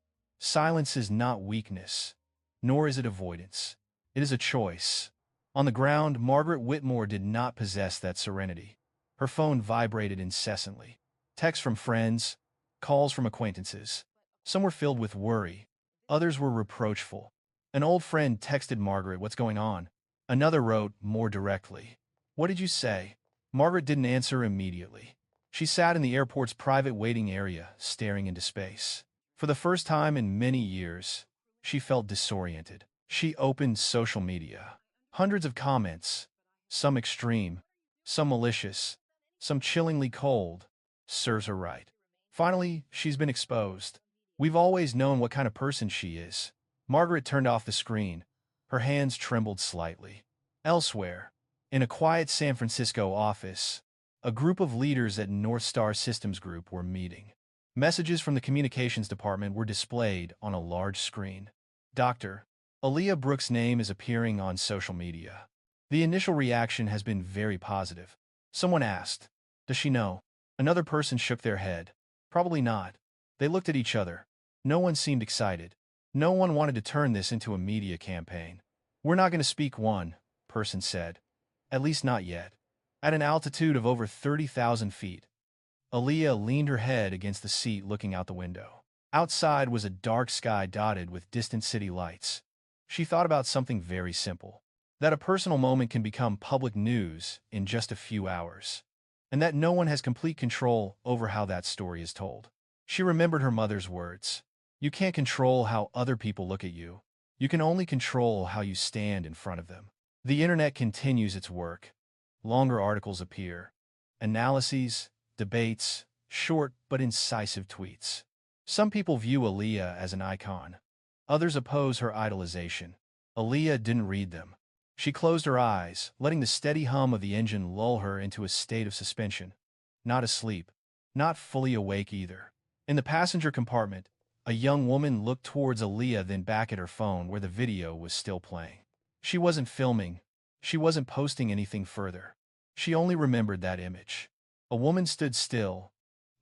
Silence is not weakness, nor is it avoidance. It is a choice. On the ground, Margaret Whitmore did not possess that serenity. Her phone vibrated incessantly. Texts from friends, calls from acquaintances. Some were filled with worry. Others were reproachful. An old friend texted Margaret, "What's going on?" Another wrote, more directly, "What did you say?" Margaret didn't answer immediately. She sat in the airport's private waiting area, staring into space. For the first time in many years, she felt disoriented. She opened social media. Hundreds of comments, some extreme, some malicious, some chillingly cold. Serves her right. Finally, she's been exposed. We've always known what kind of person she is. Margaret turned off the screen. Her hands trembled slightly. Elsewhere, in a quiet San Francisco office, a group of leaders at North Star Systems Group were meeting. Messages from the communications department were displayed on a large screen. Dr. Aaliyah Brooks' name is appearing on social media. The initial reaction has been very positive. Someone asked, "Does she know?" Another person shook their head. "Probably not." They looked at each other. No one seemed excited. No one wanted to turn this into a media campaign. "We're not going to speak," one person said. "At least not yet." At an altitude of over 30,000 feet, Aaliyah leaned her head against the seat looking out the window. Outside was a dark sky dotted with distant city lights. She thought about something very simple. That a personal moment can become public news in just a few hours. And that no one has complete control over how that story is told. She remembered her mother's words. "You can't control how other people look at you. You can only control how you stand in front of them." The internet continues its work. Longer articles appear. Analyses, debates, short but incisive tweets. Some people view Aaliyah as an icon. Others oppose her idolization. Aaliyah didn't read them. She closed her eyes, letting the steady hum of the engine lull her into a state of suspension. Not asleep. Not fully awake either. In the passenger compartment, a young woman looked towards Aaliyah, then back at her phone where the video was still playing. She wasn't filming. She wasn't posting anything further. She only remembered that image. A woman stood still.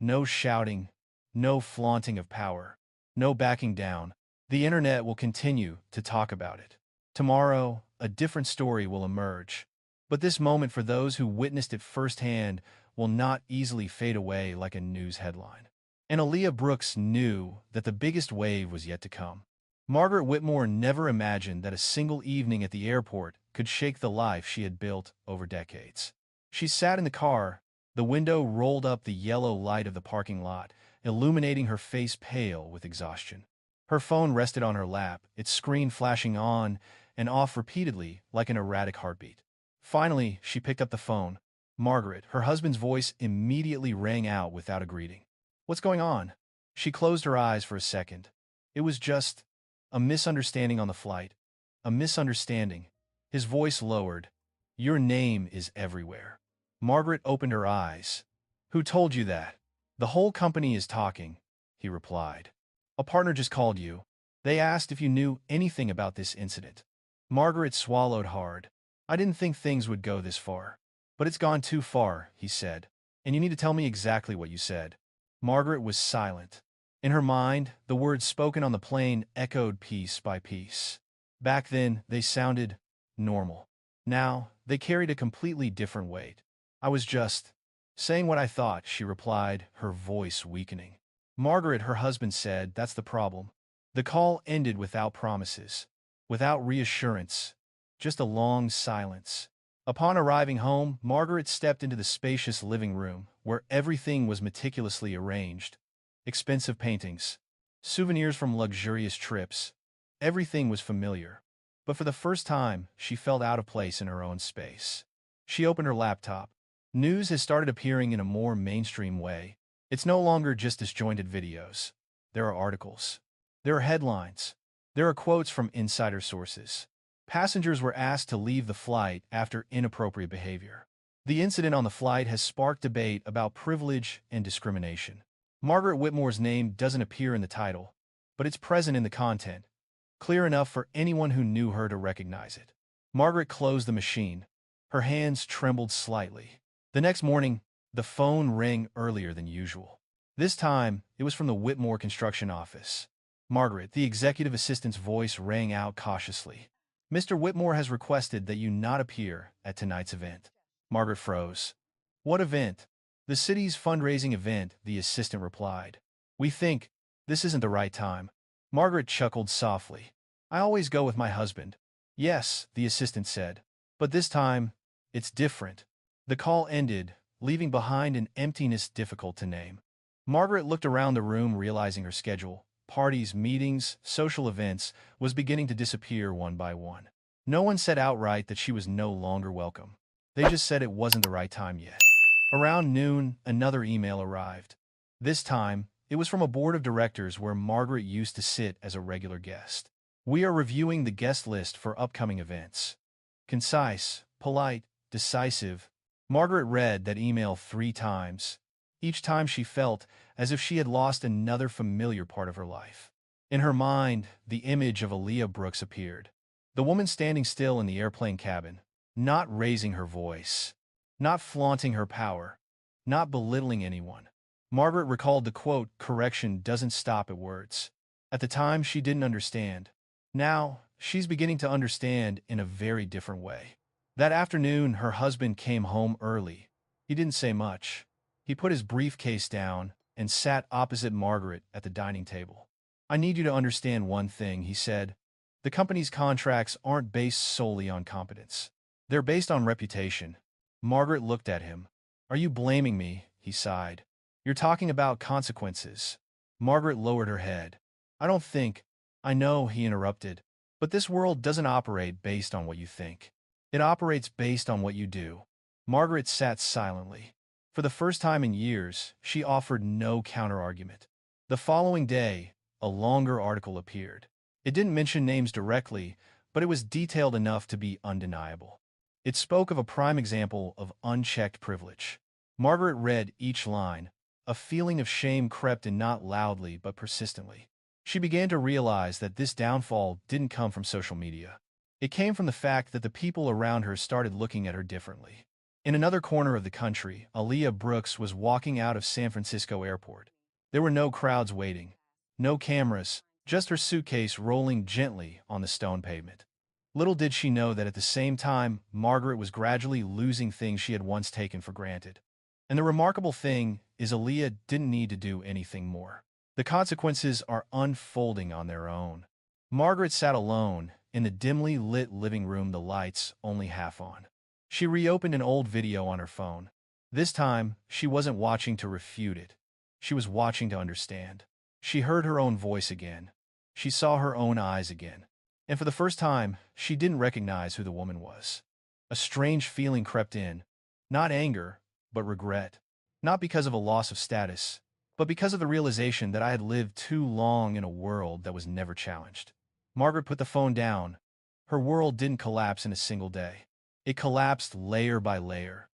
No shouting, no flaunting of power, no backing down. The internet will continue to talk about it. Tomorrow, a different story will emerge. But this moment, for those who witnessed it firsthand, will not easily fade away like a news headline. And Aaliyah Brooks knew that the biggest wave was yet to come. Margaret Whitmore never imagined that a single evening at the airport could shake the life she had built over decades. She sat in the car, the window rolled up, the yellow light of the parking lot, illuminating her face pale with exhaustion. Her phone rested on her lap, its screen flashing on and off repeatedly like an erratic heartbeat. Finally, she picked up the phone. Margaret, her husband's voice immediately rang out without a greeting. "What's going on?" She closed her eyes for a second. It was just a misunderstanding on the flight. A misunderstanding. His voice lowered. "Your name is everywhere." Margaret opened her eyes. "Who told you that?" "The whole company is talking," he replied. "A partner just called you. They asked if you knew anything about this incident." Margaret swallowed hard. "I didn't think things would go this far." "But it's gone too far," he said. "And you need to tell me exactly what you said." Margaret was silent. In her mind, the words spoken on the plane echoed piece by piece. Back then, they sounded normal. Now, they carried a completely different weight. "I was just saying what I thought," she replied, her voice weakening. "Margaret," her husband said, "that's the problem." The call ended without promises, without reassurance, just a long silence. Upon arriving home, Margaret stepped into the spacious living room, where everything was meticulously arranged. Expensive paintings, souvenirs from luxurious trips. Everything was familiar. But for the first time, she felt out of place in her own space. She opened her laptop. News has started appearing in a more mainstream way. It's no longer just disjointed videos. There are articles. There are headlines. There are quotes from insider sources. Passengers were asked to leave the flight after inappropriate behavior. The incident on the flight has sparked debate about privilege and discrimination. Margaret Whitmore's name doesn't appear in the title, but it's present in the content, clear enough for anyone who knew her to recognize it. Margaret closed the machine. Her hands trembled slightly. The next morning, the phone rang earlier than usual. This time, it was from the Whitmore construction office. "Margaret," the executive assistant's voice rang out cautiously. "Mr. Whitmore has requested that you not appear at tonight's event." Margaret froze. "What event?" "The city's fundraising event," the assistant replied. "We think this isn't the right time." Margaret chuckled softly. "I always go with my husband." "Yes," the assistant said. "But this time, it's different." The call ended, leaving behind an emptiness difficult to name. Margaret looked around the room, realizing her schedule, parties, meetings, social events, was beginning to disappear one by one. No one said outright that she was no longer welcome. They just said it wasn't the right time yet. Around noon, another email arrived. This time, it was from a board of directors where Margaret used to sit as a regular guest. We are reviewing the guest list for upcoming events. Concise, polite, decisive. Margaret read that email 3 times. Each time she felt as if she had lost another familiar part of her life. In her mind, the image of Aaliyah Brooks appeared. The woman standing still in the airplane cabin, not raising her voice, not flaunting her power, not belittling anyone. Margaret recalled the quote, "Correction doesn't stop at words." At the time, she didn't understand. Now, she's beginning to understand in a very different way. That afternoon, her husband came home early. He didn't say much. He put his briefcase down and sat opposite Margaret at the dining table. "I need you to understand one thing," he said. "The company's contracts aren't based solely on competence. They're based on reputation." Margaret looked at him. "Are you blaming me?" he sighed. "You're talking about consequences." Margaret lowered her head. "I don't think—" "I know," he interrupted. "But this world doesn't operate based on what you think. It operates based on what you do." Margaret sat silently. For the first time in years, she offered no counterargument. The following day, a longer article appeared. It didn't mention names directly, but it was detailed enough to be undeniable. It spoke of a prime example of unchecked privilege. Margaret read each line. A feeling of shame crept in, not loudly but persistently. She began to realize that this downfall didn't come from social media. It came from the fact that the people around her started looking at her differently. In another corner of the country, Aaliyah Brooks was walking out of San Francisco airport. There were no crowds waiting, no cameras, just her suitcase rolling gently on the stone pavement. Little did she know that at the same time, Margaret was gradually losing things she had once taken for granted. And the remarkable thing is Aaliyah didn't need to do anything more. The consequences are unfolding on their own. Margaret sat alone in the dimly lit living room, the lights only half on. She reopened an old video on her phone. This time, she wasn't watching to refute it. She was watching to understand. She heard her own voice again. She saw her own eyes again. And for the first time, she didn't recognize who the woman was. A strange feeling crept in. Not anger, but regret. Not because of a loss of status, but because of the realization that I had lived too long in a world that was never challenged. Margaret put the phone down. Her world didn't collapse in a single day. It collapsed layer by layer,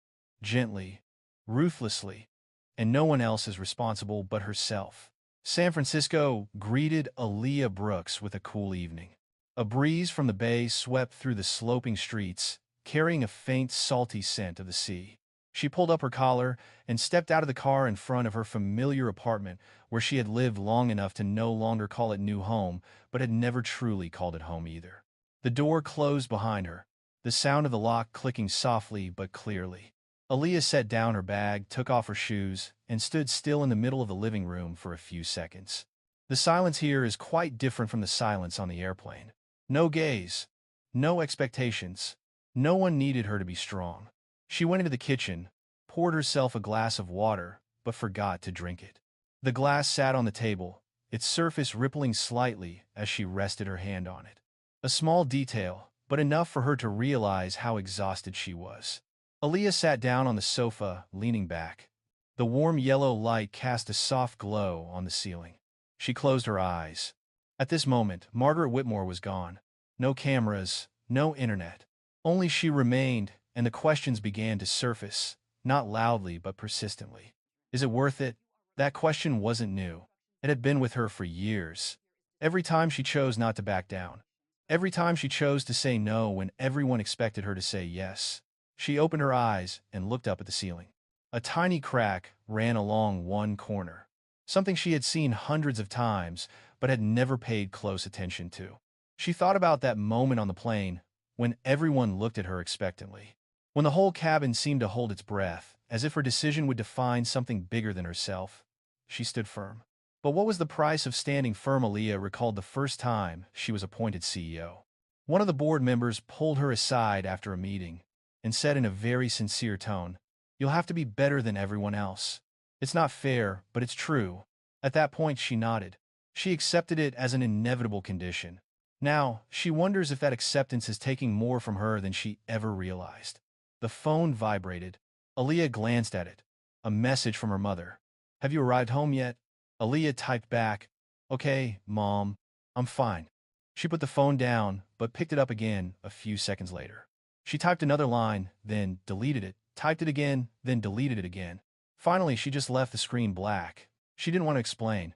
gently, ruthlessly, and no one else is responsible but herself. San Francisco greeted Aaliyah Brooks with a cool evening. A breeze from the bay swept through the sloping streets, carrying a faint, salty scent of the sea. She pulled up her collar and stepped out of the car in front of her familiar apartment where she had lived long enough to no longer call it new home, but had never truly called it home either. The door closed behind her, the sound of the lock clicking softly but clearly. Aaliyah set down her bag, took off her shoes, and stood still in the middle of the living room for a few seconds. The silence here is quite different from the silence on the airplane. No gaze, no expectations. No one needed her to be strong. She went into the kitchen, poured herself a glass of water, but forgot to drink it. The glass sat on the table, its surface rippling slightly as she rested her hand on it. A small detail, but enough for her to realize how exhausted she was. Aaliyah sat down on the sofa, leaning back. The warm yellow light cast a soft glow on the ceiling. She closed her eyes. At this moment, Margaret Whitmore was gone. No cameras, no internet. Only she remained, and the questions began to surface, not loudly but persistently. Is it worth it? That question wasn't new. It had been with her for years. Every time she chose not to back down. Every time she chose to say no when everyone expected her to say yes. She opened her eyes and looked up at the ceiling. A tiny crack ran along one corner. Something she had seen hundreds of times, but had never paid close attention to. She thought about that moment on the plane, when everyone looked at her expectantly. When the whole cabin seemed to hold its breath, as if her decision would define something bigger than herself. She stood firm. But what was the price of standing firm? Aaliyah recalled the first time she was appointed CEO. One of the board members pulled her aside after a meeting and said in a very sincere tone, You'll have to be better than everyone else. It's not fair, but it's true. At that point, she nodded. She accepted it as an inevitable condition. Now, she wonders if that acceptance is taking more from her than she ever realized. The phone vibrated. Aaliyah glanced at it. A message from her mother. Have you arrived home yet? Aaliyah typed back, Okay, Mom, I'm fine. She put the phone down, but picked it up again a few seconds later. She typed another line, then deleted it, typed it again, then deleted it again. Finally, she just left the screen black. She didn't want to explain.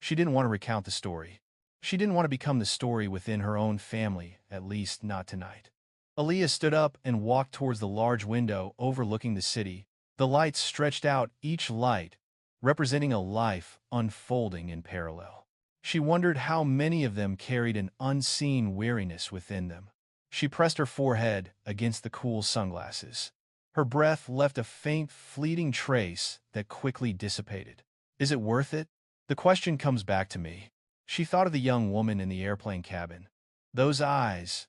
She didn't want to recount the story. She didn't want to become the story within her own family, at least not tonight. Aaliyah stood up and walked towards the large window overlooking the city. The lights stretched out, each light representing a life unfolding in parallel. She wondered how many of them carried an unseen weariness within them. She pressed her forehead against the cool sunglasses. Her breath left a faint, fleeting trace that quickly dissipated. Is it worth it? The question comes back to me. She thought of the young woman in the airplane cabin. Those eyes.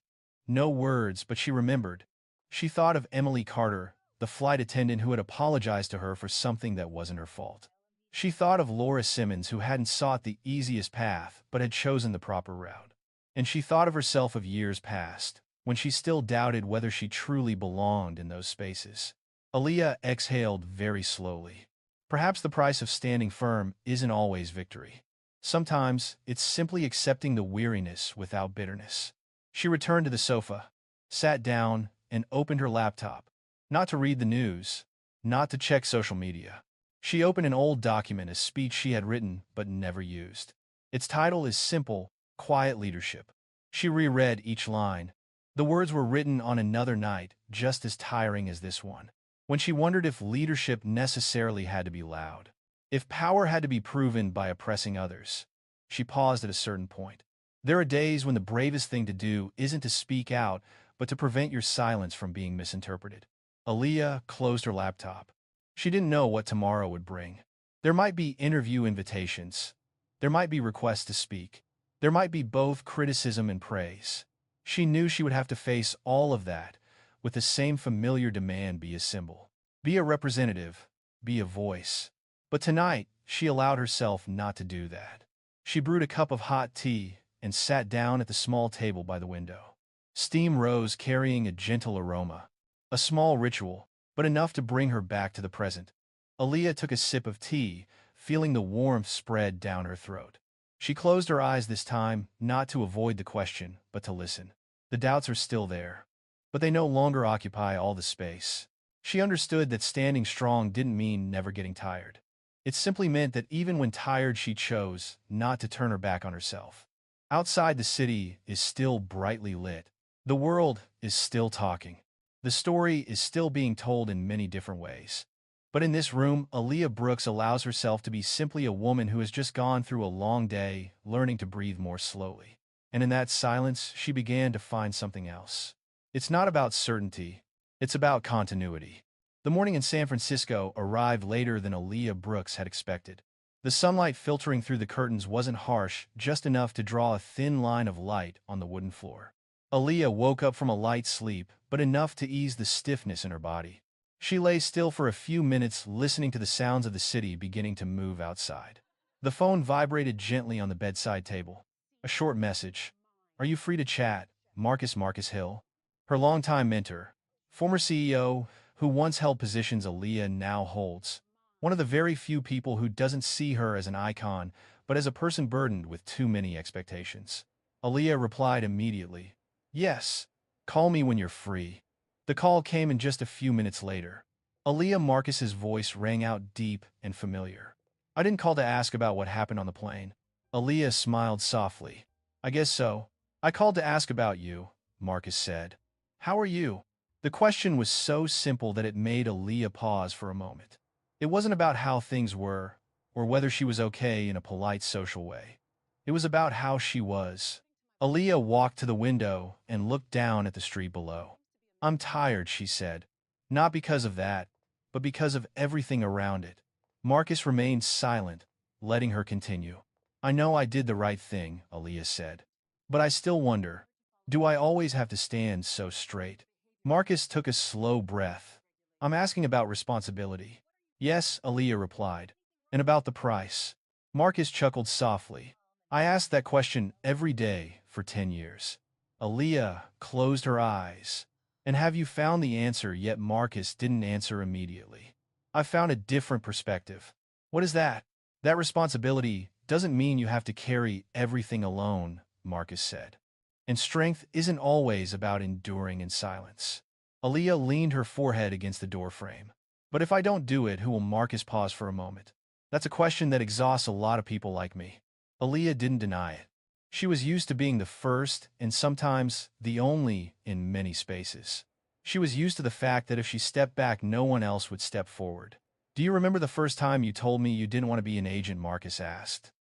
No words, but she remembered. She thought of Emily Carter, the flight attendant who had apologized to her for something that wasn't her fault. She thought of Laura Simmons, who hadn't sought the easiest path but had chosen the proper route. And she thought of herself of years past, when she still doubted whether she truly belonged in those spaces. Aaliyah exhaled very slowly. Perhaps the price of standing firm isn't always victory. Sometimes it's simply accepting the weariness without bitterness. She returned to the sofa, sat down, and opened her laptop. Not to read the news, not to check social media. She opened an old document, a speech she had written but never used. Its title is simple, Quiet Leadership. She reread each line. The words were written on another night, just as tiring as this one, when she wondered if leadership necessarily had to be loud, if power had to be proven by oppressing others. She paused at a certain point. There are days when the bravest thing to do isn't to speak out, but to prevent your silence from being misinterpreted. Aaliyah closed her laptop. She didn't know what tomorrow would bring. There might be interview invitations. There might be requests to speak. There might be both criticism and praise. She knew she would have to face all of that, with the same familiar demand: be a symbol, be a representative, be a voice. But tonight, she allowed herself not to do that. She brewed a cup of hot tea and sat down at the small table by the window. Steam rose, carrying a gentle aroma. A small ritual, but enough to bring her back to the present. Aaliyah took a sip of tea, feeling the warmth spread down her throat. She closed her eyes this time, not to avoid the question, but to listen. The doubts are still there, but they no longer occupy all the space. She understood that standing strong didn't mean never getting tired. It simply meant that even when tired, she chose not to turn her back on herself. Outside, the city is still brightly lit. The world is still talking. The story is still being told in many different ways. But in this room, Aaliyah Brooks allows herself to be simply a woman who has just gone through a long day, learning to breathe more slowly. And in that silence, she began to find something else. It's not about certainty. It's about continuity. The morning in San Francisco arrived later than Aaliyah Brooks had expected. The sunlight filtering through the curtains wasn't harsh, just enough to draw a thin line of light on the wooden floor. Aaliyah woke up from a light sleep, but enough to ease the stiffness in her body. She lay still for a few minutes, listening to the sounds of the city beginning to move outside. The phone vibrated gently on the bedside table. A short message. Are you free to chat? Marcus Hill. Her longtime mentor, former CEO, who once held positions Aaliyah now holds. One of the very few people who doesn't see her as an icon, but as a person burdened with too many expectations. Aaliyah replied immediately. Yes. Call me when you're free. The call came in just a few minutes later. Aaliyah Marcus's voice rang out deep and familiar. I didn't call to ask about what happened on the plane. Aaliyah smiled softly. I guess so. I called to ask about you, Marcus said. How are you? The question was so simple that it made Aaliyah pause for a moment. It wasn't about how things were, or whether she was okay in a polite social way. It was about how she was. Aaliyah walked to the window and looked down at the street below. I'm tired, she said. Not because of that, but because of everything around it. Marcus remained silent, letting her continue. I know I did the right thing, Aaliyah said. But I still wonder, do I always have to stand so straight? Marcus took a slow breath. I'm asking about responsibility. Yes, Aaliyah replied. And about the price. Marcus chuckled softly. I asked that question every day for 10 years. Aaliyah closed her eyes. And have you found the answer? Yet Marcus didn't answer immediately. I found a different perspective. What is that? That responsibility doesn't mean you have to carry everything alone, Marcus said. And strength isn't always about enduring in silence. Aaliyah leaned her forehead against the doorframe. But if I don't do it, who will? Marcus pause for a moment? That's a question that exhausts a lot of people like me. Aaliyah didn't deny it. She was used to being the first and sometimes the only in many spaces. She was used to the fact that if she stepped back, no one else would step forward. Do you remember the first time you told me you didn't want to be an agent? Marcus asked.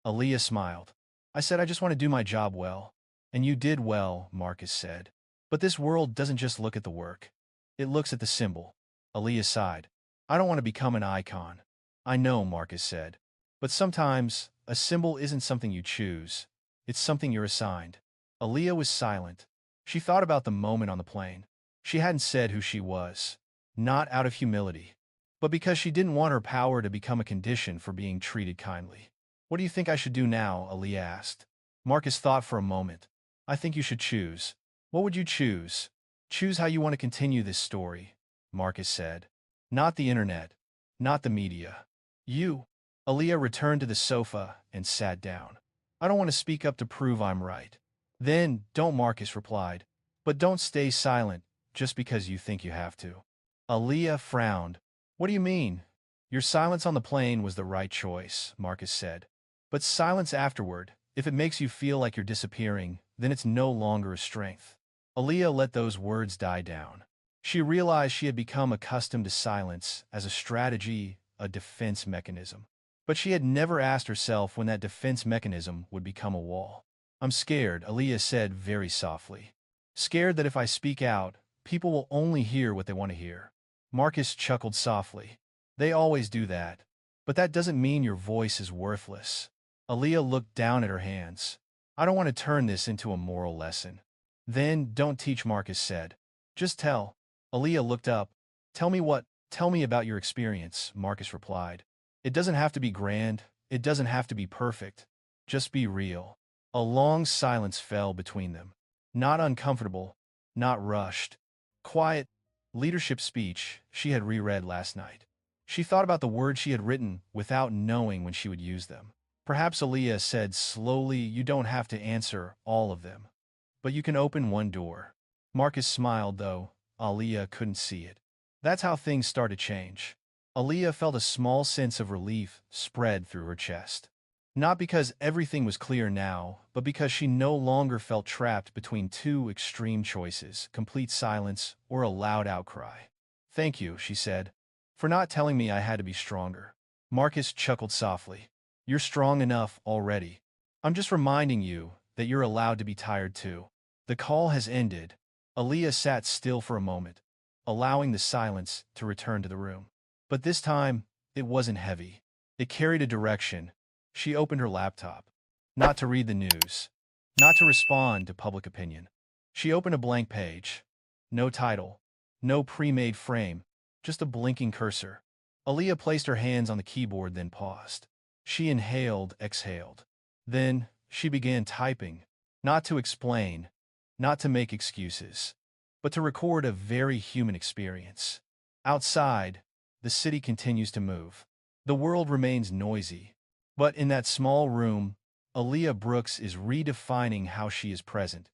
Aaliyah smiled. I said I just want to do my job well. And you did well, Marcus said. But this world doesn't just look at the work. It looks at the symbol. Aaliyah sighed. I don't want to become an icon. I know, Marcus said. But sometimes, a symbol isn't something you choose. It's something you're assigned. Aaliyah was silent. She thought about the moment on the plane. She hadn't said who she was. Not out of humility, but because she didn't want her power to become a condition for being treated kindly. What do you think I should do now? Aaliyah asked. Marcus thought for a moment. I think you should choose. What would you choose? Choose how you want to continue this story, Marcus said. Not the internet. Not the media. You. Aaliyah returned to the sofa and sat down. I don't want to speak up to prove I'm right. Then, don't, Marcus replied. But don't stay silent just because you think you have to. Aaliyah frowned. What do you mean? Your silence on the plane was the right choice, Marcus said. But silence afterward, if it makes you feel like you're disappearing, then it's no longer a strength. Aaliyah let those words die down. She realized she had become accustomed to silence as a strategy, a defense mechanism. But she had never asked herself when that defense mechanism would become a wall. I'm scared, Aaliyah said very softly. Scared that if I speak out, people will only hear what they want to hear. Marcus chuckled softly. They always do that. But that doesn't mean your voice is worthless. Aaliyah looked down at her hands. I don't want to turn this into a moral lesson. Then, don't teach, Marcus said. Just tell. Aaliyah looked up. Tell me what? Tell me about your experience, Marcus replied. It doesn't have to be grand. It doesn't have to be perfect. Just be real. A long silence fell between them. Not uncomfortable, not rushed. Quiet. Leadership speech she had reread last night. She thought about the words she had written without knowing when she would use them. Perhaps Aaliyah said slowly, you don't have to answer all of them. But you can open one door. Marcus smiled, though Aaliyah couldn't see it. That's how things started to change. Aaliyah felt a small sense of relief spread through her chest. Not because everything was clear now, but because she no longer felt trapped between two extreme choices, complete silence or a loud outcry. Thank you, she said, for not telling me I had to be stronger. Marcus chuckled softly. You're strong enough already. I'm just reminding you that you're allowed to be tired too. The call has ended. Aaliyah sat still for a moment, allowing the silence to return to the room. But this time, it wasn't heavy. It carried a direction. She opened her laptop. Not to read the news. Not to respond to public opinion. She opened a blank page. No title. No pre-made frame. Just a blinking cursor. Aaliyah placed her hands on the keyboard, then paused. She inhaled, exhaled. Then, she began typing. Not to explain. Not to make excuses. But to record a very human experience. Outside, the city continues to move. The world remains noisy. But in that small room, Aaliyah Brooks is redefining how she is present,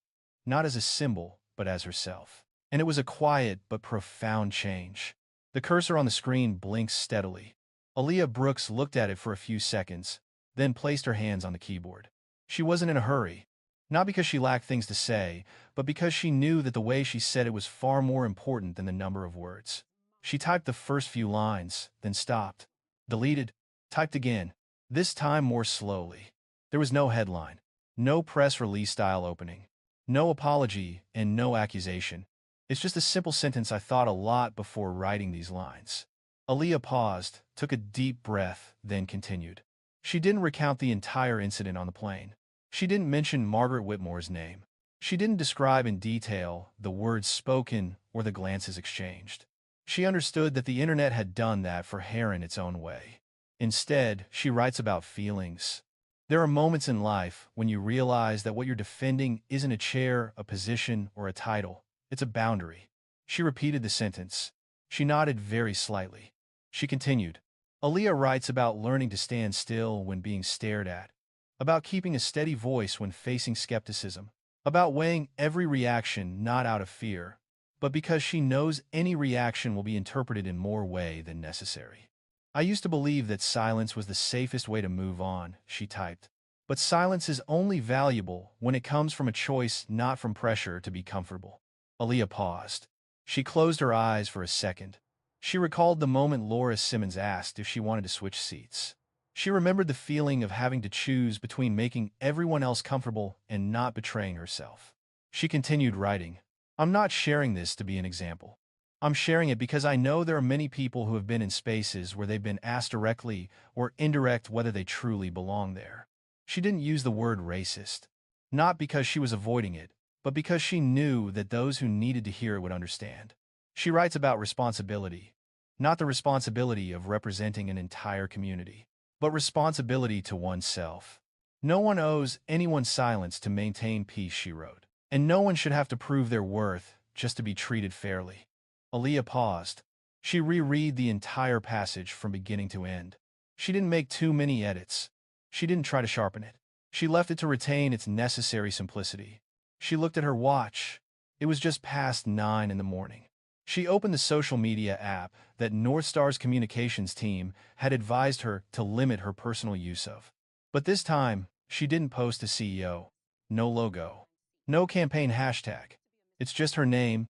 not as a symbol, but as herself. And it was a quiet but profound change. The cursor on the screen blinks steadily. Aaliyah Brooks looked at it for a few seconds, then placed her hands on the keyboard. She wasn't in a hurry. Not because she lacked things to say, but because she knew that the way she said it was far more important than the number of words. She typed the first few lines, then stopped. Deleted. Typed again. This time more slowly. There was no headline. No press release style opening. No apology and no accusation. It's just a simple sentence. I thought a lot before writing these lines. Aaliyah paused, took a deep breath, then continued. She didn't recount the entire incident on the plane. She didn't mention Margaret Whitmore's name. She didn't describe in detail the words spoken or the glances exchanged. She understood that the internet had done that for her in its own way. Instead, she writes about feelings. There are moments in life when you realize that what you're defending isn't a chair, a position, or a title. It's a boundary. She repeated the sentence. She nodded very slightly. She continued. Aaliyah writes about learning to stand still when being stared at, about keeping a steady voice when facing skepticism, about weighing every reaction not out of fear, but because she knows any reaction will be interpreted in more way than necessary. I used to believe that silence was the safest way to move on, she typed. But silence is only valuable when it comes from a choice, not from pressure to be comfortable. Aaliyah paused. She closed her eyes for a second. She recalled the moment Laura Simmons asked if she wanted to switch seats. She remembered the feeling of having to choose between making everyone else comfortable and not betraying herself. She continued writing. I'm not sharing this to be an example. I'm sharing it because I know there are many people who have been in spaces where they've been asked directly or indirect whether they truly belong there. She didn't use the word racist, not because she was avoiding it, but because she knew that those who needed to hear it would understand. She writes about responsibility, not the responsibility of representing an entire community, but responsibility to oneself. No one owes anyone silence to maintain peace, she wrote, and no one should have to prove their worth just to be treated fairly. Aaliyah paused. She reread the entire passage from beginning to end. She didn't make too many edits. She didn't try to sharpen it. She left it to retain its necessary simplicity. She looked at her watch. It was just past 9 in the morning. She opened the social media app that North Star's communications team had advised her to limit her personal use of. But this time, she didn't post a CEO. No logo. No campaign hashtag. It's just her name,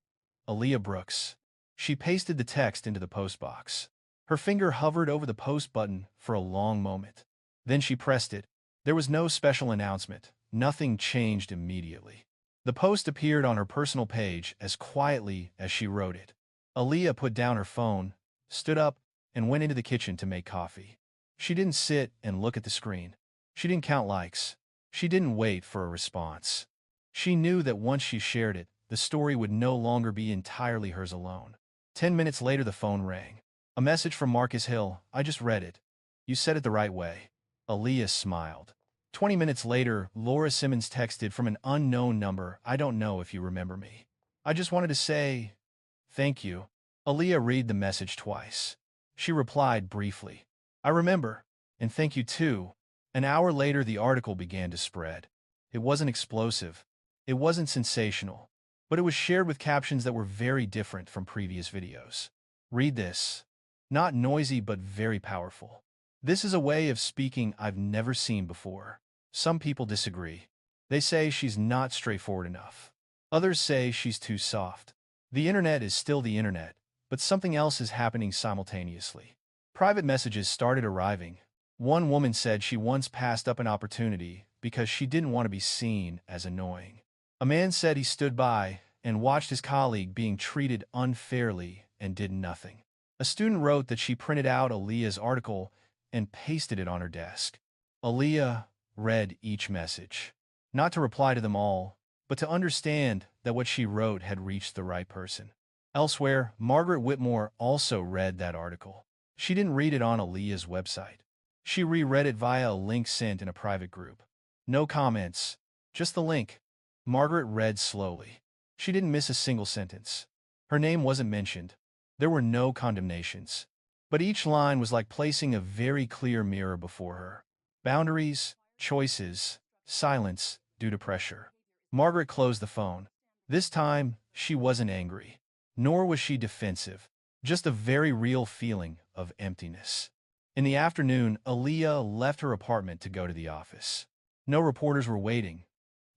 Aaliyah Brooks. She pasted the text into the post box. Her finger hovered over the post button for a long moment. Then she pressed it. There was no special announcement. Nothing changed immediately. The post appeared on her personal page as quietly as she wrote it. Aaliyah put down her phone, stood up, and went into the kitchen to make coffee. She didn't sit and look at the screen. She didn't count likes. She didn't wait for a response. She knew that once she shared it, the story would no longer be entirely hers alone. 10 minutes later, the phone rang. A message from Marcus Hill. I just read it. You said it the right way. Aaliyah smiled. 20 minutes later, Laura Simmons texted from an unknown number. I don't know if you remember me. I just wanted to say thank you. Aaliyah read the message twice. She replied briefly. I remember. And thank you too. An hour later, the article began to spread. It wasn't explosive. It wasn't sensational. But it was shared with captions that were very different from previous videos. Read this. Not noisy but very powerful. This is a way of speaking I've never seen before. Some people disagree. They say she's not straightforward enough. Others say she's too soft. The internet is still the internet, but something else is happening simultaneously. Private messages started arriving. One woman said she once passed up an opportunity because she didn't want to be seen as annoying. A man said he stood by and watched his colleague being treated unfairly and did nothing. A student wrote that she printed out Aaliyah's article and pasted it on her desk. Aaliyah read each message, not to reply to them all, but to understand that what she wrote had reached the right person. Elsewhere, Margaret Whitmore also read that article. She didn't read it on Aaliyah's website. She reread it via a link sent in a private group. No comments, just the link. Margaret read slowly. She didn't miss a single sentence. Her name wasn't mentioned. There were no condemnations. But each line was like placing a very clear mirror before her. Boundaries, choices, silence due to pressure. Margaret closed the phone. This time, she wasn't angry. Nor was she defensive. Just a very real feeling of emptiness. In the afternoon, Aaliyah left her apartment to go to the office. No reporters were waiting.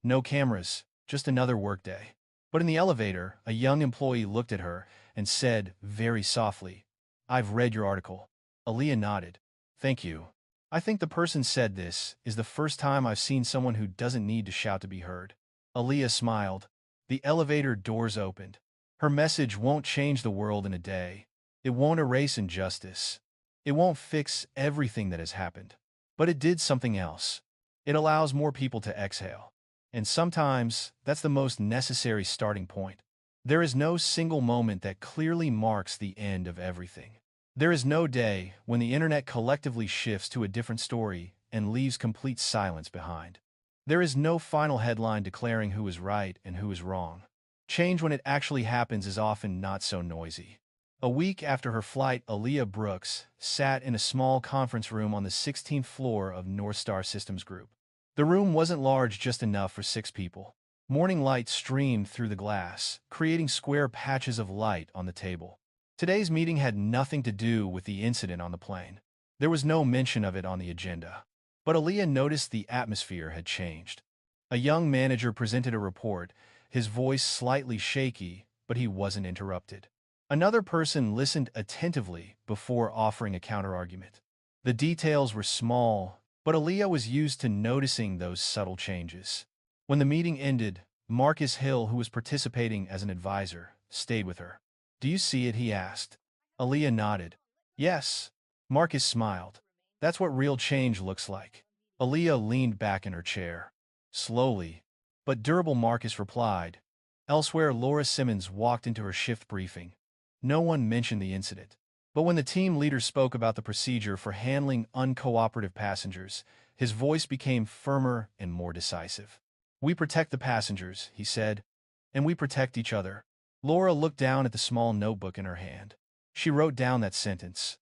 No cameras, just another workday. But in the elevator, a young employee looked at her and said, very softly, I've read your article. Aaliyah nodded. Thank you. I think the person said this is the first time I've seen someone who doesn't need to shout to be heard. Aaliyah smiled. The elevator doors opened. Her message won't change the world in a day. It won't erase injustice. It won't fix everything that has happened. But it did something else. It allows more people to exhale. And sometimes, that's the most necessary starting point. There is no single moment that clearly marks the end of everything. There is no day when the internet collectively shifts to a different story and leaves complete silence behind. There is no final headline declaring who is right and who is wrong. Change when it actually happens is often not so noisy. A week after her flight, Aaliyah Brooks sat in a small conference room on the 16th floor of North Star Systems Group. The room wasn't large, just enough for 6 people. Morning light streamed through the glass, creating square patches of light on the table. Today's meeting had nothing to do with the incident on the plane. There was no mention of it on the agenda. But Aaliyah noticed the atmosphere had changed. A young manager presented a report, his voice slightly shaky, but he wasn't interrupted. Another person listened attentively before offering a counterargument. The details were small, but Aaliyah was used to noticing those subtle changes. When the meeting ended, Marcus Hill, who was participating as an advisor, stayed with her. "Do you see it?" he asked. Aaliyah nodded. "Yes." Marcus smiled. "That's what real change looks like." Aaliyah leaned back in her chair. "Slowly, but durable," Marcus replied. Elsewhere, Laura Simmons walked into her shift briefing. No one mentioned the incident. But when the team leader spoke about the procedure for handling uncooperative passengers, his voice became firmer and more decisive. "We protect the passengers," he said, "and we protect each other." Laura looked down at the small notebook in her hand. She wrote down that sentence.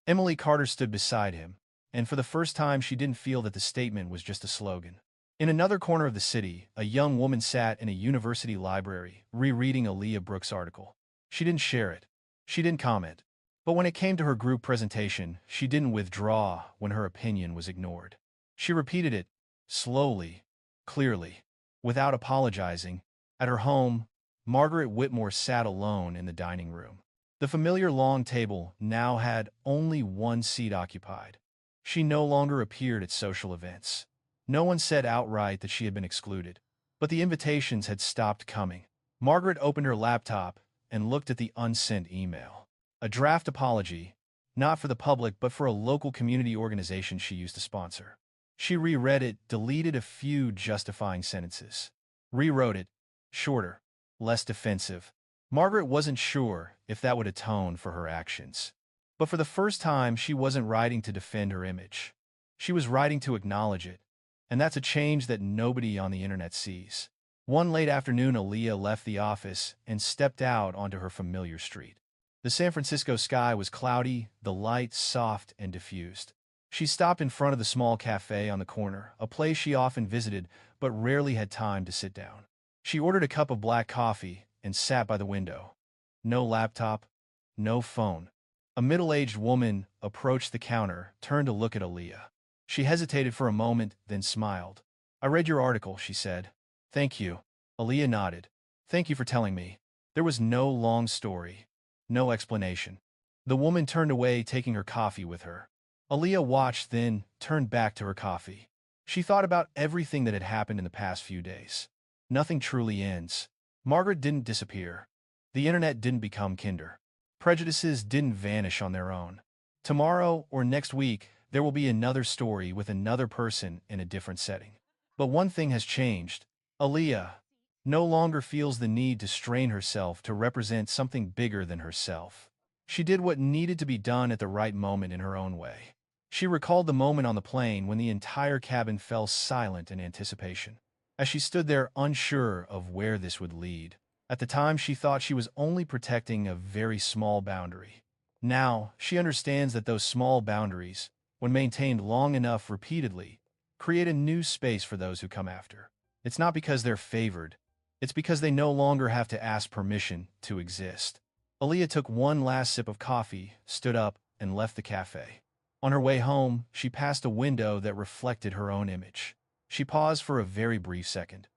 Emily Carter stood beside him, and for the first time she didn't feel that the statement was just a slogan. In another corner of the city, a young woman sat in a university library, rereading Aaliyah Brooks' article. She didn't share it. She didn't comment. But when it came to her group presentation, she didn't withdraw when her opinion was ignored. She repeated it, slowly, clearly, without apologizing. At her home, Margaret Whitmore sat alone in the dining room. The familiar long table now had only one seat occupied. She no longer appeared at social events. No one said outright that she had been excluded, but the invitations had stopped coming. Margaret opened her laptop and looked at the unsent email. A draft apology, not for the public but for a local community organization she used to sponsor. She reread it, deleted a few justifying sentences, rewrote it, shorter, less defensive. Margaret wasn't sure if that would atone for her actions. But for the first time, she wasn't writing to defend her image. She was writing to acknowledge it, and that's a change that nobody on the internet sees. One late afternoon, Aaliyah left the office and stepped out onto her familiar street. The San Francisco sky was cloudy, the light soft and diffused. She stopped in front of the small cafe on the corner, a place she often visited but rarely had time to sit down. She ordered a cup of black coffee and sat by the window. No laptop, no phone. A middle-aged woman approached the counter, turned to look at Aaliyah. She hesitated for a moment, then smiled. "I read your article," she said. "Thank you." Aaliyah nodded. "Thank you for telling me." There was no long story, no explanation. The woman turned away, taking her coffee with her. Aaliyah watched, then turned back to her coffee. She thought about everything that had happened in the past few days. Nothing truly ends. Margaret didn't disappear. The internet didn't become kinder. Prejudices didn't vanish on their own. Tomorrow or next week, there will be another story with another person in a different setting. But one thing has changed. Aaliyah no longer feels the need to strain herself to represent something bigger than herself. She did what needed to be done at the right moment in her own way. She recalled the moment on the plane when the entire cabin fell silent in anticipation. As she stood there unsure of where this would lead. At the time, she thought she was only protecting a very small boundary. Now, she understands that those small boundaries, when maintained long enough repeatedly, create a new space for those who come after. It's not because they're favored. It's because they no longer have to ask permission to exist. Aaliyah took one last sip of coffee, stood up, and left the cafe. On her way home, she passed a window that reflected her own image. She paused for a very brief second,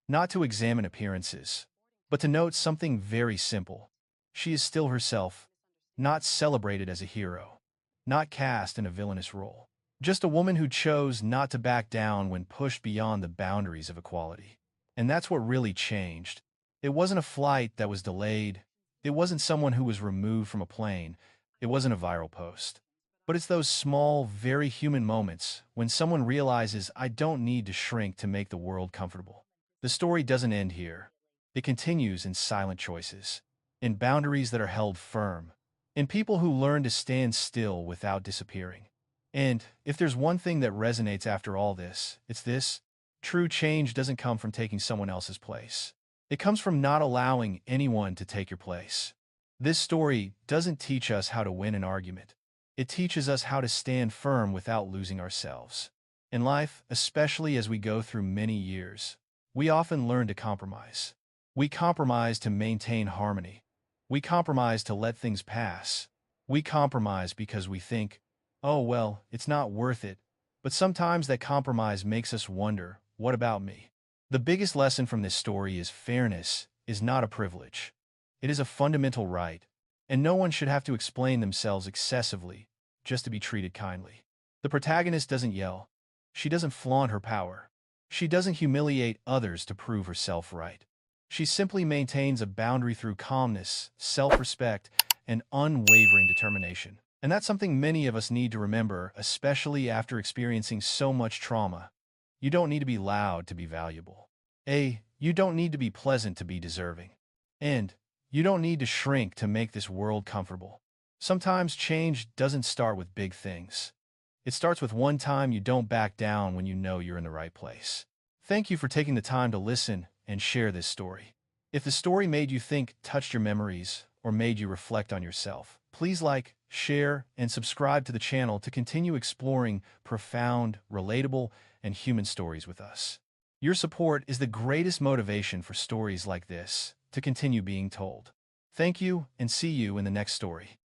not to examine appearances, but to note something very simple. She is still herself, not celebrated as a hero, not cast in a villainous role. Just a woman who chose not to back down when pushed beyond the boundaries of equality. And that's what really changed. It wasn't a flight that was delayed. It wasn't someone who was removed from a plane. It wasn't a viral post. But it's those small, very human moments when someone realizes, I don't need to shrink to make the world comfortable. The story doesn't end here. It continues in silent choices, in boundaries that are held firm, in people who learn to stand still without disappearing. And if there's one thing that resonates after all this, it's this: true change doesn't come from taking someone else's place. It comes from not allowing anyone to take your place. This story doesn't teach us how to win an argument. It teaches us how to stand firm without losing ourselves. In life, especially as we go through many years, we often learn to compromise. We compromise to maintain harmony. We compromise to let things pass. We compromise because we think, oh, well, it's not worth it. But sometimes that compromise makes us wonder, what about me? The biggest lesson from this story is fairness is not a privilege. It is a fundamental right, and no one should have to explain themselves excessively just to be treated kindly. The protagonist doesn't yell. She doesn't flaunt her power. She doesn't humiliate others to prove herself right. She simply maintains a boundary through calmness, self-respect, and unwavering determination. And that's something many of us need to remember, especially after experiencing so much trauma. You don't need to be loud to be valuable. You don't need to be pleasant to be deserving. And you don't need to shrink to make this world comfortable. Sometimes change doesn't start with big things. It starts with one time you don't back down when you know you're in the right place. Thank you for taking the time to listen and share this story. If the story made you think, touched your memories, or made you reflect on yourself, please like, share, and subscribe to the channel to continue exploring profound, relatable, and human stories with us. Your support is the greatest motivation for stories like this to continue being told. Thank you, and see you in the next story.